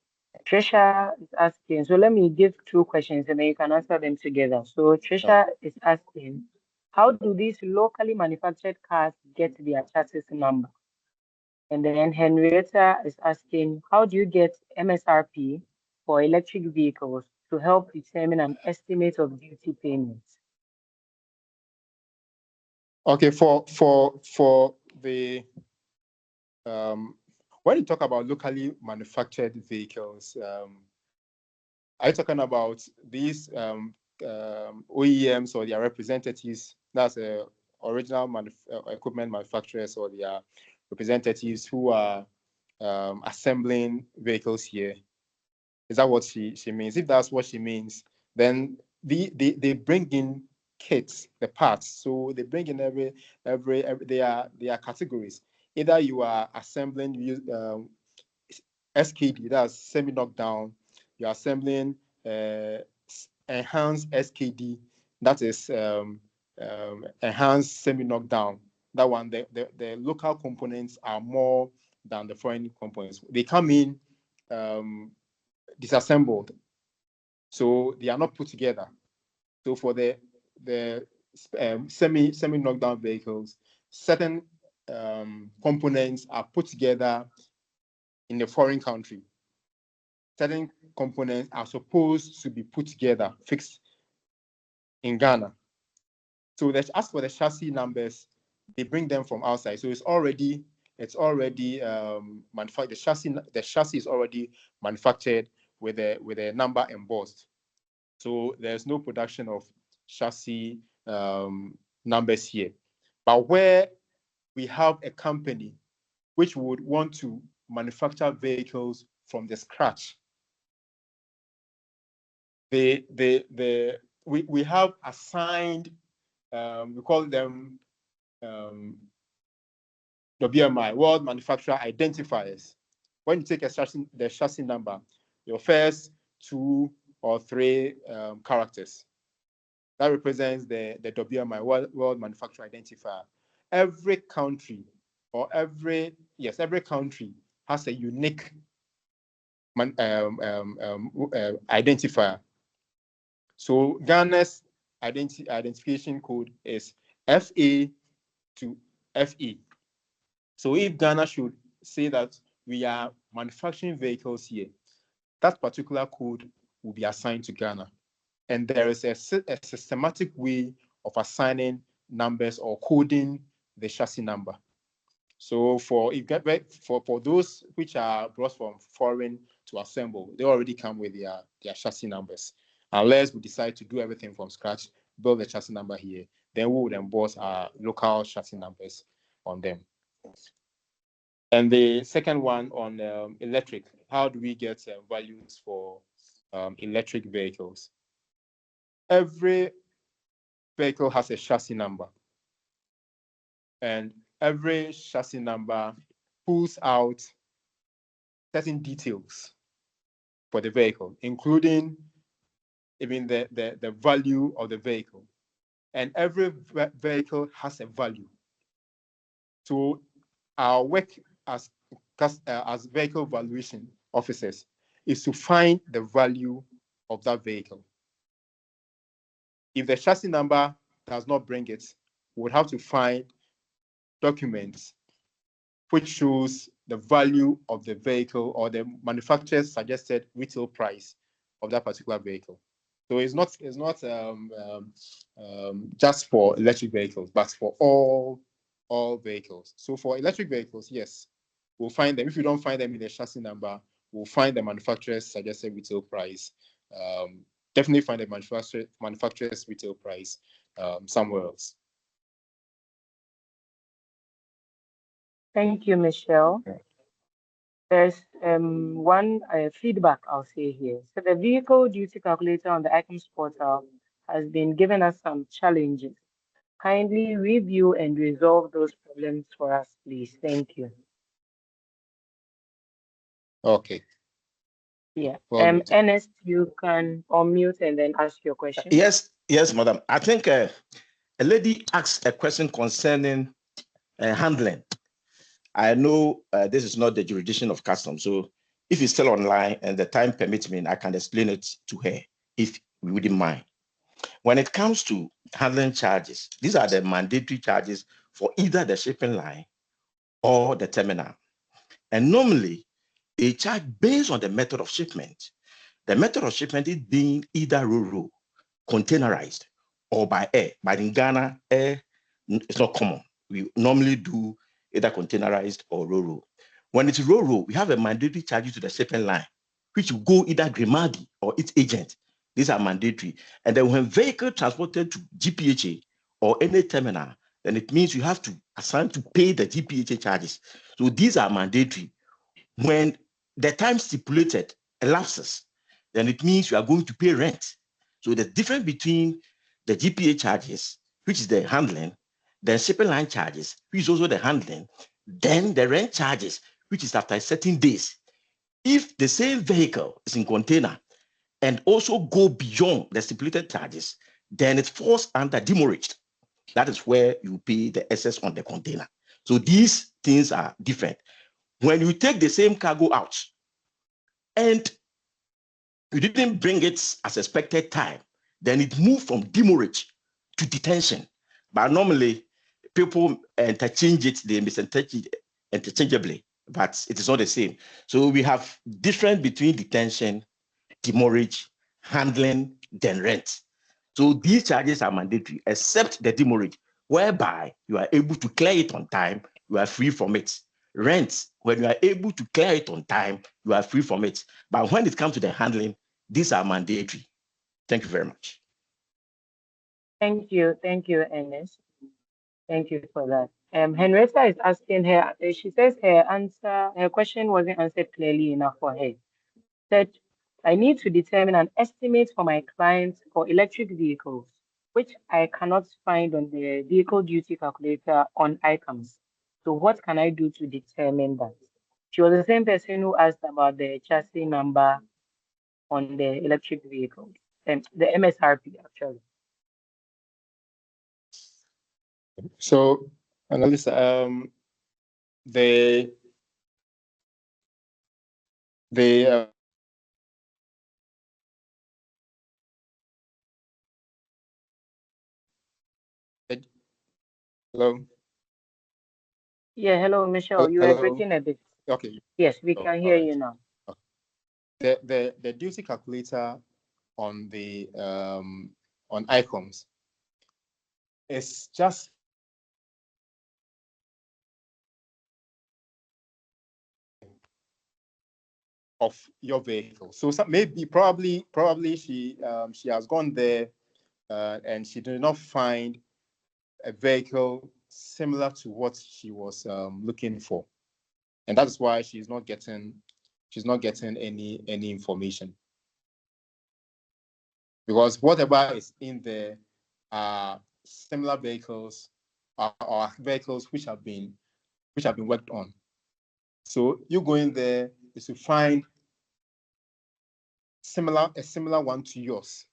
Trisha is asking, so let me give two questions and then you can answer them together. So Trisha is asking, how do these locally manufactured cars get their chassis number? And then Henrietta is asking, how do you get MSRP for electric vehicles to help determine an estimate of duty payments? Okay, for the when you talk about locally manufactured vehicles, are you talking about these OEMs or their representatives? That's original equipment manufacturers or their representatives who are assembling vehicles here. Is that what she means? If that's what she means, then they bring in kits, the parts. So they bring in every they are categories. Either you are assembling SKD, that's semi knockdown. You're assembling enhanced SKD, that is enhanced semi knockdown. That one, the local components are more than the foreign components. They come in disassembled, so they are not put together. So for the semi knockdown vehicles, certain components are put together in the foreign country. Certain components are supposed to be put together, fixed in Ghana. So as for the chassis numbers, they bring them from outside. So it's already manufactured. The chassis is already manufactured with a number embossed. So there's no production of chassis numbers here. But where we have a company which would want to manufacture vehicles from the scratch, we have assigned, we call them WMI, World Manufacturer Identifiers. When you take the chassis number, your first 2 or 3 characters, that represents the WMI, World Manufacturer Identifier. Every country every country has a unique identifier. So Ghana's identification code is FA to FE. So if Ghana should say that we are manufacturing vehicles here, that particular code will be assigned to Ghana. And there is a systematic way of assigning numbers or coding the chassis number. So for those which are brought from foreign to assemble, they already come with their chassis numbers. Unless we decide to do everything from scratch, build the chassis number here, then we would emboss our local chassis numbers on them. And the second one on electric, how do we get values for electric vehicles? Every vehicle has a chassis number, and every chassis number pulls out certain details for the vehicle, including even the value of the vehicle. And every vehicle has a value. So our work as vehicle valuation officers is to find the value of that vehicle. If the chassis number does not bring it, we would have to find documents which shows the value of the vehicle or the manufacturer's suggested retail price of that particular vehicle. So it's not just for electric vehicles, but for all vehicles. So for electric vehicles, yes, we'll find them. If you don't find them in the chassis number, we'll find the manufacturer's suggested retail price. Definitely find the manufacturer's retail price somewhere else. Thank you, Michelle. There's one feedback I'll say here. So the vehicle duty calculator on the items portal has been giving us some challenges. Kindly review and resolve those problems for us, please. Thank you. Okay. Yeah. Well, Ernest, you can unmute and then ask your question. Yes, madam. I think a lady asked a question concerning handling. I know this is not the jurisdiction of customs, so if it's still online and the time permits me, I can explain it to her if we wouldn't mind. When it comes to handling charges, these are the mandatory charges for either the shipping line or the terminal. And normally, they charge based on the method of shipment. The method of shipment is being either ro-ro, containerized, or by air. But in Ghana, air is not common. We normally do either containerized or ro-ro. When it's ro-ro, we have a mandatory charge to the shipping line, which will go either Grimaldi or its agent. These are mandatory. And then when vehicle transported to GPHA or any terminal, then it means you have to assign to pay the GPHA charges. So these are mandatory. When the time stipulated elapses, then it means you are going to pay rent. So the difference between the GPA charges, which is the handling, the shipping line charges, which is also the handling, then the rent charges, which is after certain days. If the same vehicle is in container and also go beyond the stipulated charges, then it falls under demurrage. That is where you pay the excess on the container. So these things are different. When you take the same cargo out and you didn't bring it as expected time, then it moved from demurrage to detention. But normally, people interchange it, they misinterchange it interchangeably, but it is not the same. So we have difference between detention, demurrage, handling, then rent. So these charges are mandatory, except the demurrage, whereby you are able to clear it on time, you are free from it. Rent, when you are able to clear it on time, you are free from it. But when it comes to the handling, these are mandatory. Thank you very much. Thank you, Ernest. Thank you for that. Henrietta is asking her, she says her question wasn't answered clearly enough for her. Said, I need to determine an estimate for my clients for electric vehicles, which I cannot find on the vehicle duty calculator on ICAMS. So what can I do to determine that? She was the same person who asked about the chassis number on the electric vehicles, and the MSRP actually. so Annalisa, the hello. Yeah, hello, Michelle. You are Hello. breaking a bit. Okay. Yes, we Oh, can hear all right. you now. The duty calculator on the on ICOMS is just of your vehicle. So maybe probably she has gone there and she did not find a vehicle similar to what she was looking for, and that's why she's not getting any information, because whatever is in there are similar vehicles or vehicles which have been worked on. So you go in there is to find a similar one to yours.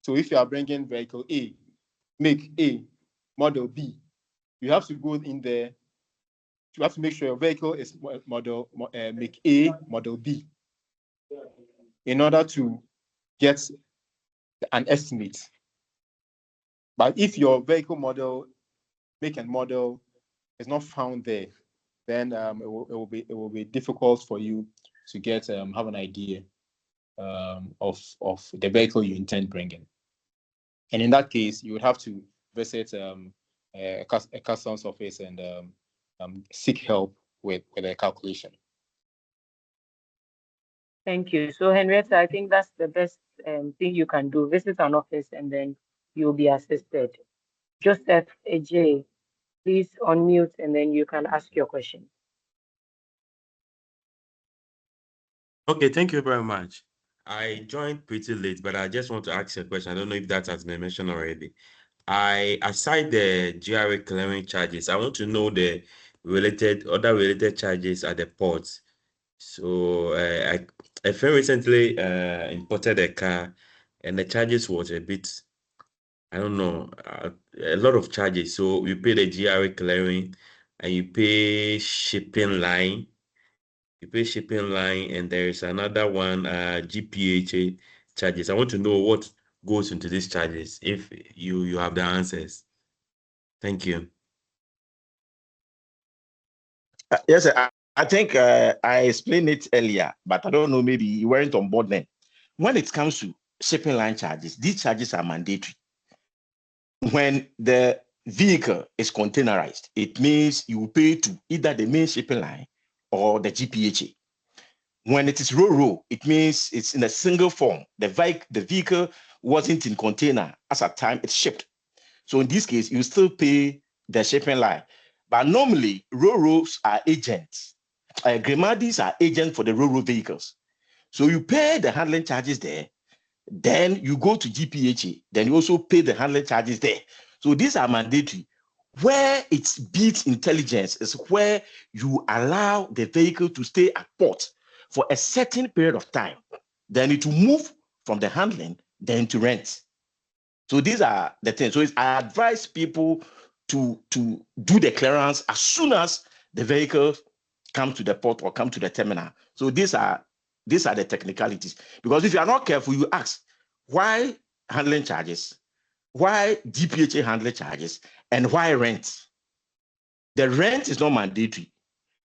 So if you are bringing vehicle A, make A, model B, you have to go in there. You have to make sure your vehicle is model make A, model B, in order to get an estimate. But if your vehicle model, make and model is not found there, then it will be difficult for you to get have an idea of the vehicle you intend bringing. And in that case, you would have to visit a customs office and seek help with the calculation. Thank you. So, Henrietta, I think that's the best thing you can do. Visit an office and then you'll be assisted. Joseph AJ, please unmute and then you can ask your question. Okay, thank you very much. I joined pretty late, but I just want to ask a question. I don't know if that has been mentioned already. Aside the GRA clearing charges, I want to know the other related charges at the ports. So a friend recently imported a car, and the charges was a bit, I don't know, a lot of charges. So you pay the GRA clearing, and you pay shipping line. You pay shipping line, and there is another one, GPHA charges. I want to know what goes into these charges if you have the answers. Thank you. Yes, I think I explained it earlier, but I don't know, maybe you weren't on board then. When it comes to shipping line charges, these charges are mandatory. When the vehicle is containerized, it means you pay to either the main shipping line or the GPHA. When it is ro-ro, it means it's in a single form. The vehicle wasn't in container as at time it's shipped. So in this case, you still pay the shipping line. But normally, ro-ros are agents. Grimadis are agents for the ro-ro vehicles. So you pay the handling charges there, then you go to GPHA, then you also pay the handling charges there. So these are mandatory. Where it's beat intelligence is where you allow the vehicle to stay at port for a certain period of time. Then it will move from the handling, then to rent. So these are the things. So I advise people to do the clearance as soon as the vehicle come to the port or come to the terminal. So these are the technicalities. Because if you are not careful, you ask, why handling charges? Why GPHA handling charges? And why rent? The rent is not mandatory.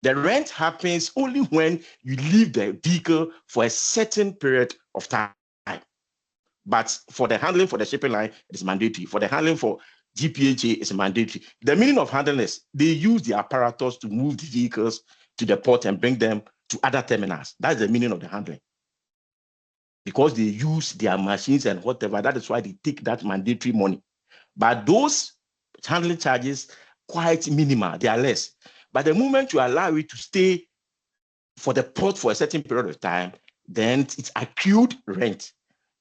The rent happens only when you leave the vehicle for a certain period of time. But for the handling for the shipping line, it is mandatory. For the handling for GPHA, it's mandatory. The meaning of handling is they use the apparatus to move the vehicles to the port and bring them to other terminals. That's the meaning of the handling. Because they use their machines and whatever, that is why they take that mandatory money. But those handling charges, quite minimal, they are less. But the moment you allow it to stay for the port for a certain period of time, then it's accrued rent.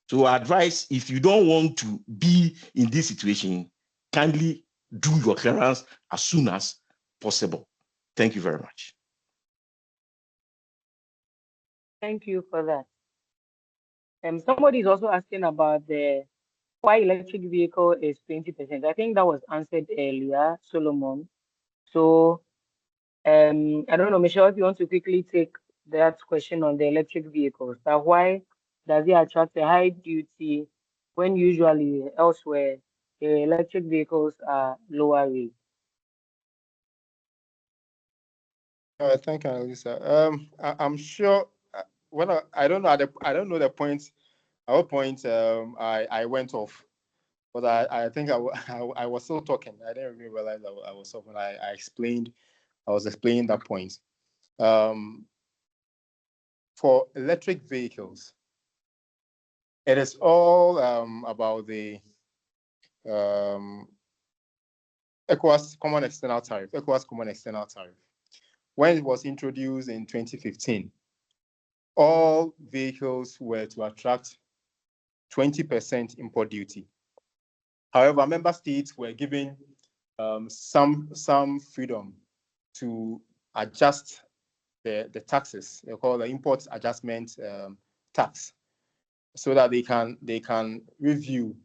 So I advise, if you don't want to be in this situation, kindly do your clearance as soon as possible. Thank you very much. Thank you for that. Somebody is also asking about why electric vehicle is 20%. I think that was answered earlier, Solomon. So I don't know, Michelle, if you want to quickly take that question on the electric vehicles. That why does it attract a high duty when usually elsewhere the electric vehicles are lower rate? Thank you, Lisa. I'm sure when I don't know the point. At what point I went off, but I think I was still talking. I didn't really realize I was off when I was explaining that point. For electric vehicles, it is all about the ECOWAS Common External Tariff. ECOWAS Common External Tariff. When it was introduced in 2015, all vehicles were to attract 20% import duty. However, member states were given some freedom to adjust the taxes. They call the import adjustment tax, so that they can review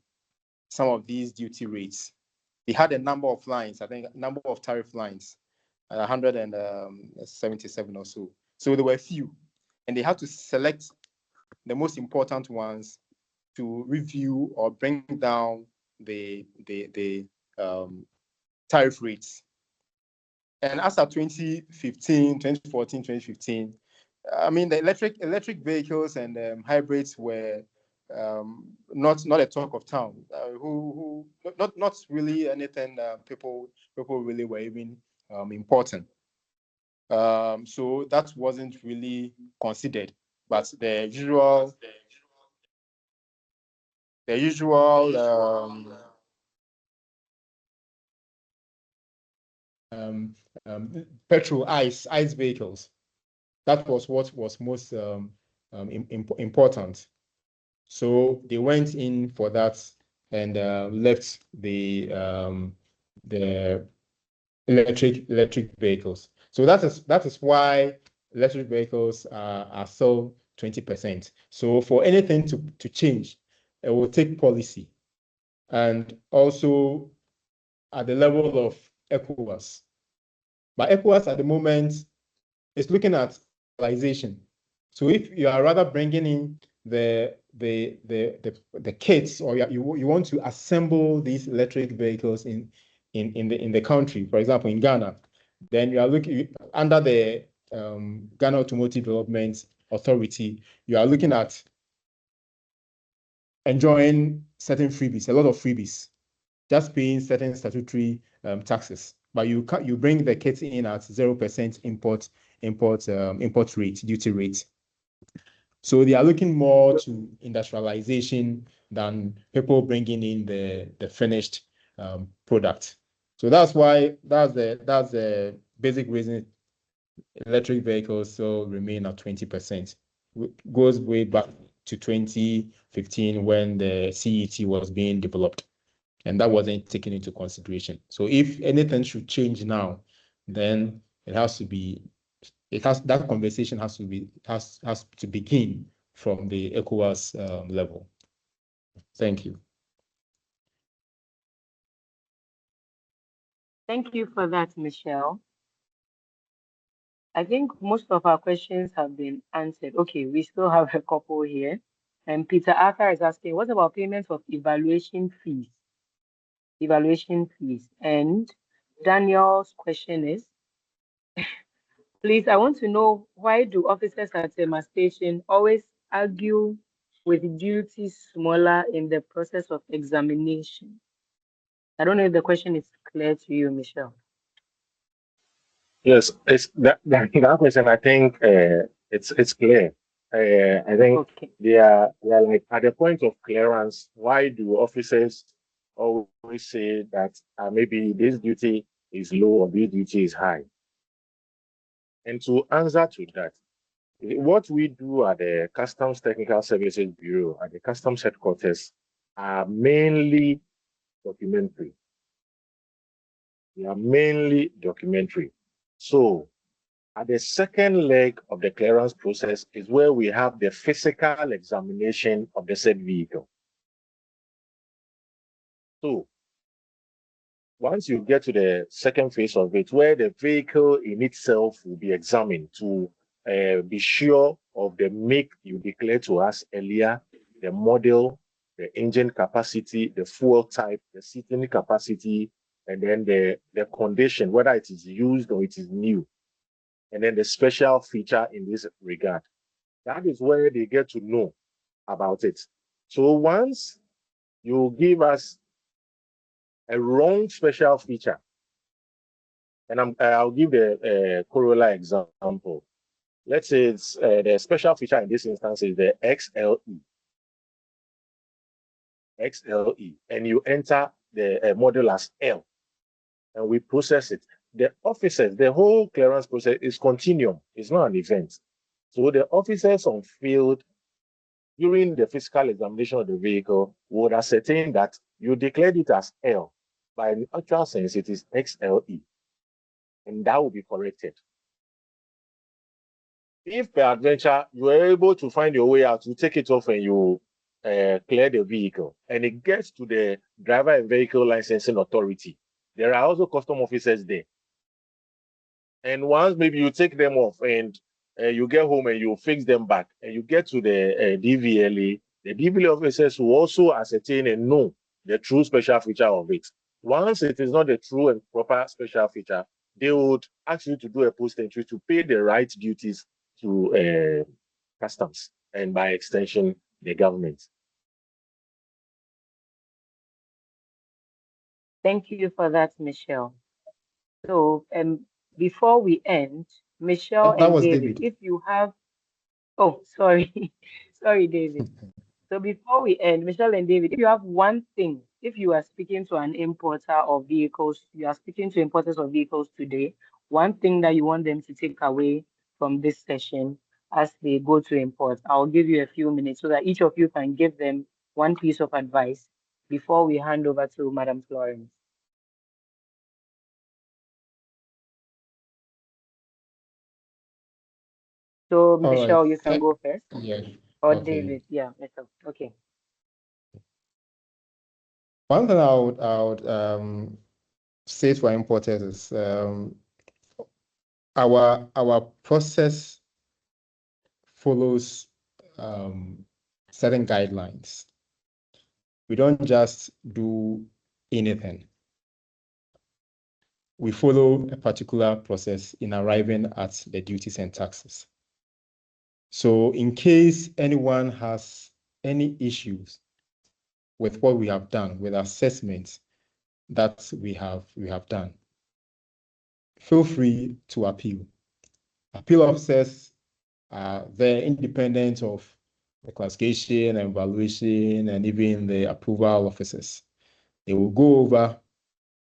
some of these duty rates. They had a number of lines, I think, a number of tariff lines, 177 or so. So there were a few, and they had to select the most important ones to review or bring down the tariff rates. And as of 2015, 2014, 2015, I mean, the electric vehicles and hybrids were not a talk of town. Not really anything people really were even important. So that wasn't really considered, but the usual petrol ice vehicles. That was what was most important. So they went in for that and left the electric vehicles. So that is why electric vehicles are still 20%. So for anything to change, it will take policy, and also at the level of ECOWAS. But ECOWAS at the moment is looking at localization. So if you are rather bringing in the kits, or you want to assemble these electric vehicles in the country, for example, in Ghana, then you are looking under the Ghana Automotive Development Authority, you are looking at enjoying certain freebies, a lot of freebies, just paying certain statutory taxes. But you bring the kits in at 0% import rate, duty rate. So they are looking more to industrialization than people bringing in the finished product. So that's the basic reason electric vehicles still remain at 20%. It goes way back to 2015 when the CET was being developed, and that wasn't taken into consideration. So if anything should change now, then that conversation has to begin from the ECOWAS level. Thank you. Thank you for that, Michelle. I think most of our questions have been answered. Okay, we still have a couple here. And Peter Arthur is asking, what about payments of evaluation fees? And Daniel's question is, please, I want to know, why do officers at Tema Station always argue with duties smaller in the process of examination? I don't know if the question is clear to you, Michelle. Yes, it's that question. I think it's clear. I think Okay. they are like at the point of clearance. Why do officers always say that maybe this duty is low or this duty is high? And to answer to that, what we do at the Customs Technical Services Bureau at the Customs Headquarters are mainly documentary. They are mainly documentary. So at the second leg of the clearance process is where we have the physical examination of the said vehicle. So once you get to the second phase of it, where the vehicle in itself will be examined to be sure of the make you declared to us earlier, the model, the engine capacity, the fuel type, the seating capacity, and then the condition, whether it is used or it is new, and then the special feature in this regard. That is where they get to know about it. So once you give us a wrong special feature, and I'll give the Corolla example. Let's say it's the special feature in this instance is the XLE, and you enter the model as L, and we process it. The officers, the whole clearance process is continuum. It's not an event. So the officers on field during the physical examination of the vehicle would ascertain that you declared it as L, but in actual sense it is XLE, and that will be corrected. If per adventure you are able to find your way out, you take it off and you clear the vehicle, and it gets to the driver and vehicle licensing authority, there are also custom officers there. And once maybe you take them off and you get home and you fix them back, and you get to the DVLA, the DVLA officers will also ascertain and know the true special feature of it. Once it is not the true and proper special feature, they would ask you to do a post entry to pay the right duties to customs and by extension, the government. Thank you for that, Michelle. So before we end, Michelle That and was David. David. If you have, oh, sorry, sorry, David. So before we end, Michelle and David, if you have one thing, if you are speaking to an importer of vehicles, you are speaking to importers of vehicles today, one thing that you want them to take away from this session as they go to import, I'll give you a few minutes so that each of you can give them one piece of advice before we hand over to Madam Florence. So All right. Michelle, you can go first, Yeah. or Okay. David. Yeah, Michelle. Okay. One thing I would say to our importers is our process follows certain guidelines. We don't just do anything. We follow a particular process in arriving at the duties and taxes. So in case anyone has any issues with what we have done, with assessments that we have done, feel free to appeal. Appeal officers are there independent of the classification and valuation and even the approval officers. They will go over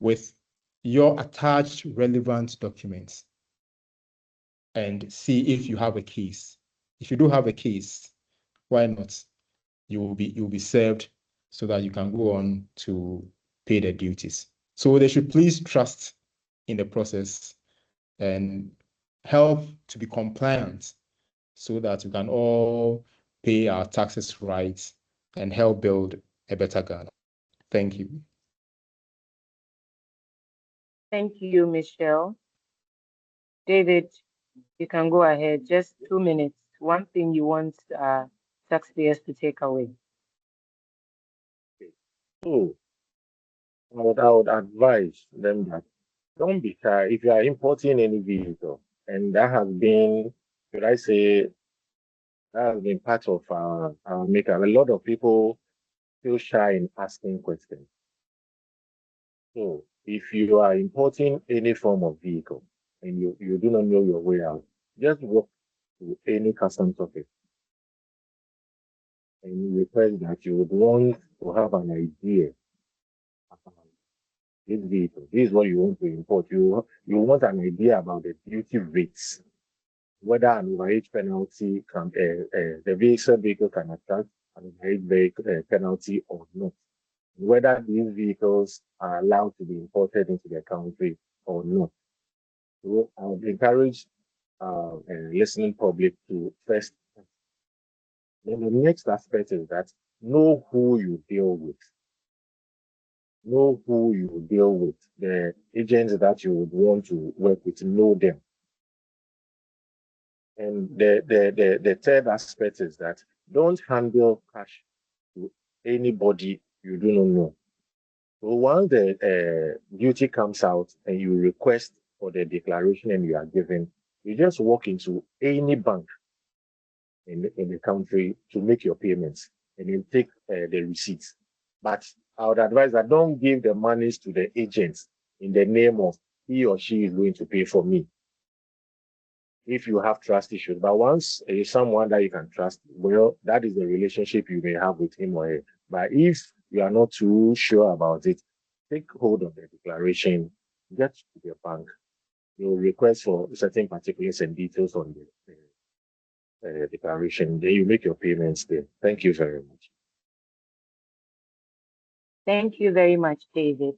with your attached relevant documents and see if you have a case. If you do have a case, why not? You'll be served so that you can go on to pay the duties. So they should please trust in the process and help to be compliant so that we can all pay our taxes right and help build a better Ghana. Thank you. Thank you, Michelle. David, you can go ahead. Just 2 minutes. One thing you want taxpayers to take away. So I would advise them that don't be shy. If you are importing any vehicle, and that has been, should I say, that has been part of our makeup. A lot of people feel shy in asking questions. So if you are importing any form of vehicle and you do not know your way out, just walk to any customs office and request that you would want to have an idea about this vehicle. This is what you want to import. You want an idea about the duty rates, whether an overage penalty can the vehicle can attract an overage penalty or not, whether these vehicles are allowed to be imported into the country or not. So I would encourage listening public to first. Then the next aspect is that know who you deal with. Know who you deal with. The agents that you would want to work with, know them. And the third aspect is that don't handle cash to anybody you do not know. So once the duty comes out and you request for the declaration and you are given, you just walk into any bank in the country to make your payments and then take the receipts. But I would advise that don't give the monies to the agents in the name of he or she is going to pay for me if you have trust issues. But once someone that you can trust, well, that is the relationship you may have with him or her. But if you are not too sure about it, take hold of the declaration, get to the bank. You'll request for certain particulars and details on the declaration. Then you make your payments there. Thank you very much. Thank you very much, David.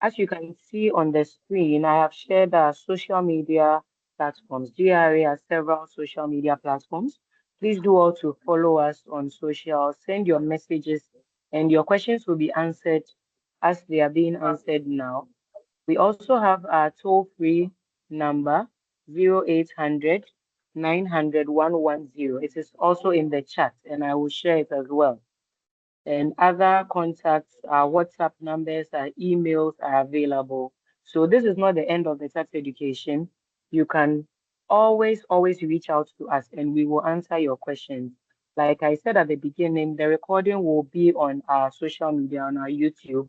As you can see on the screen, I have shared our social media platforms. GRA has several social media platforms. Please do also follow us on social, send your messages, and your questions will be answered as they are being answered now. We also have our toll-free number, 0800 900 110. It is also in the chat, and I will share it as well. And other contacts, our WhatsApp numbers, our emails are available. So this is not the end of the tax education. You can always reach out to us and we will answer your questions. Like I said at the beginning, the recording will be on our social media, on our YouTube,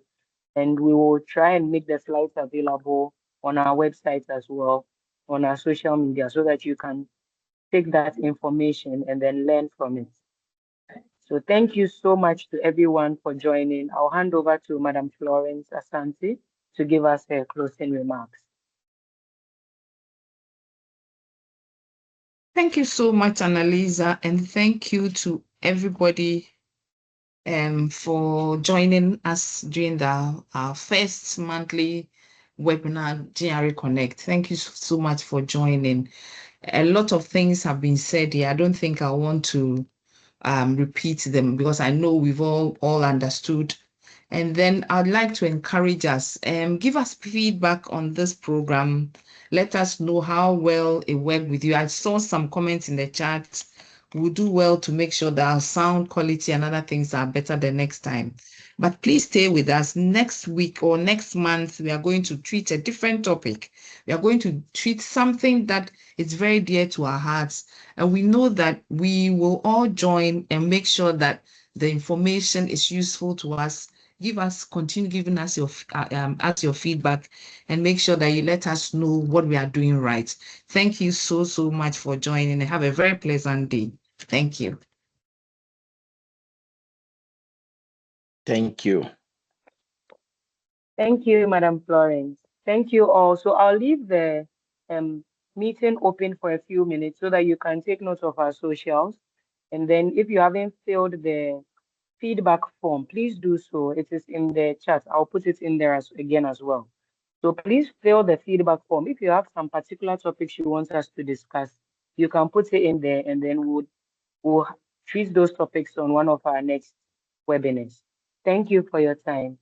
and we will try and make the slides available on our website as well. on our social media so that you can take that information and then learn from it. So thank you so much to everyone for joining. I'll hand over to Madam Florence Asante to give us her closing remarks. Thank you so much, Annalisa, and thank you to everybody for joining us during our first monthly webinar, GRA Connect. Thank you so much for joining. A lot of things have been said here. I don't think I want to repeat them because I know we've all understood. And then I'd like to encourage us, give us feedback on this program. Let us know how well it worked with you. I saw some comments in the chat. We'll do well to make sure that our sound quality and other things are better the next time. But please stay with us. Next week or next month, we are going to treat a different topic. We are going to treat something that is very dear to our hearts. And we know that we will all join and make sure that the information is useful to us. Continue giving us your feedback, and make sure that you let us know what we are doing right. Thank you so much for joining, and have a very pleasant day. Thank you. Thank you. Thank you, Madam Florence. Thank you all. So I'll leave the meeting open for a few minutes so that you can take note of our socials. And then if you haven't filled the feedback form, please do so. It is in the chat. I'll put it in there again as well. So please fill the feedback form. If you have some particular topics you want us to discuss, you can put it in there, and then we'll treat those topics on one of our next webinars. Thank you for your time.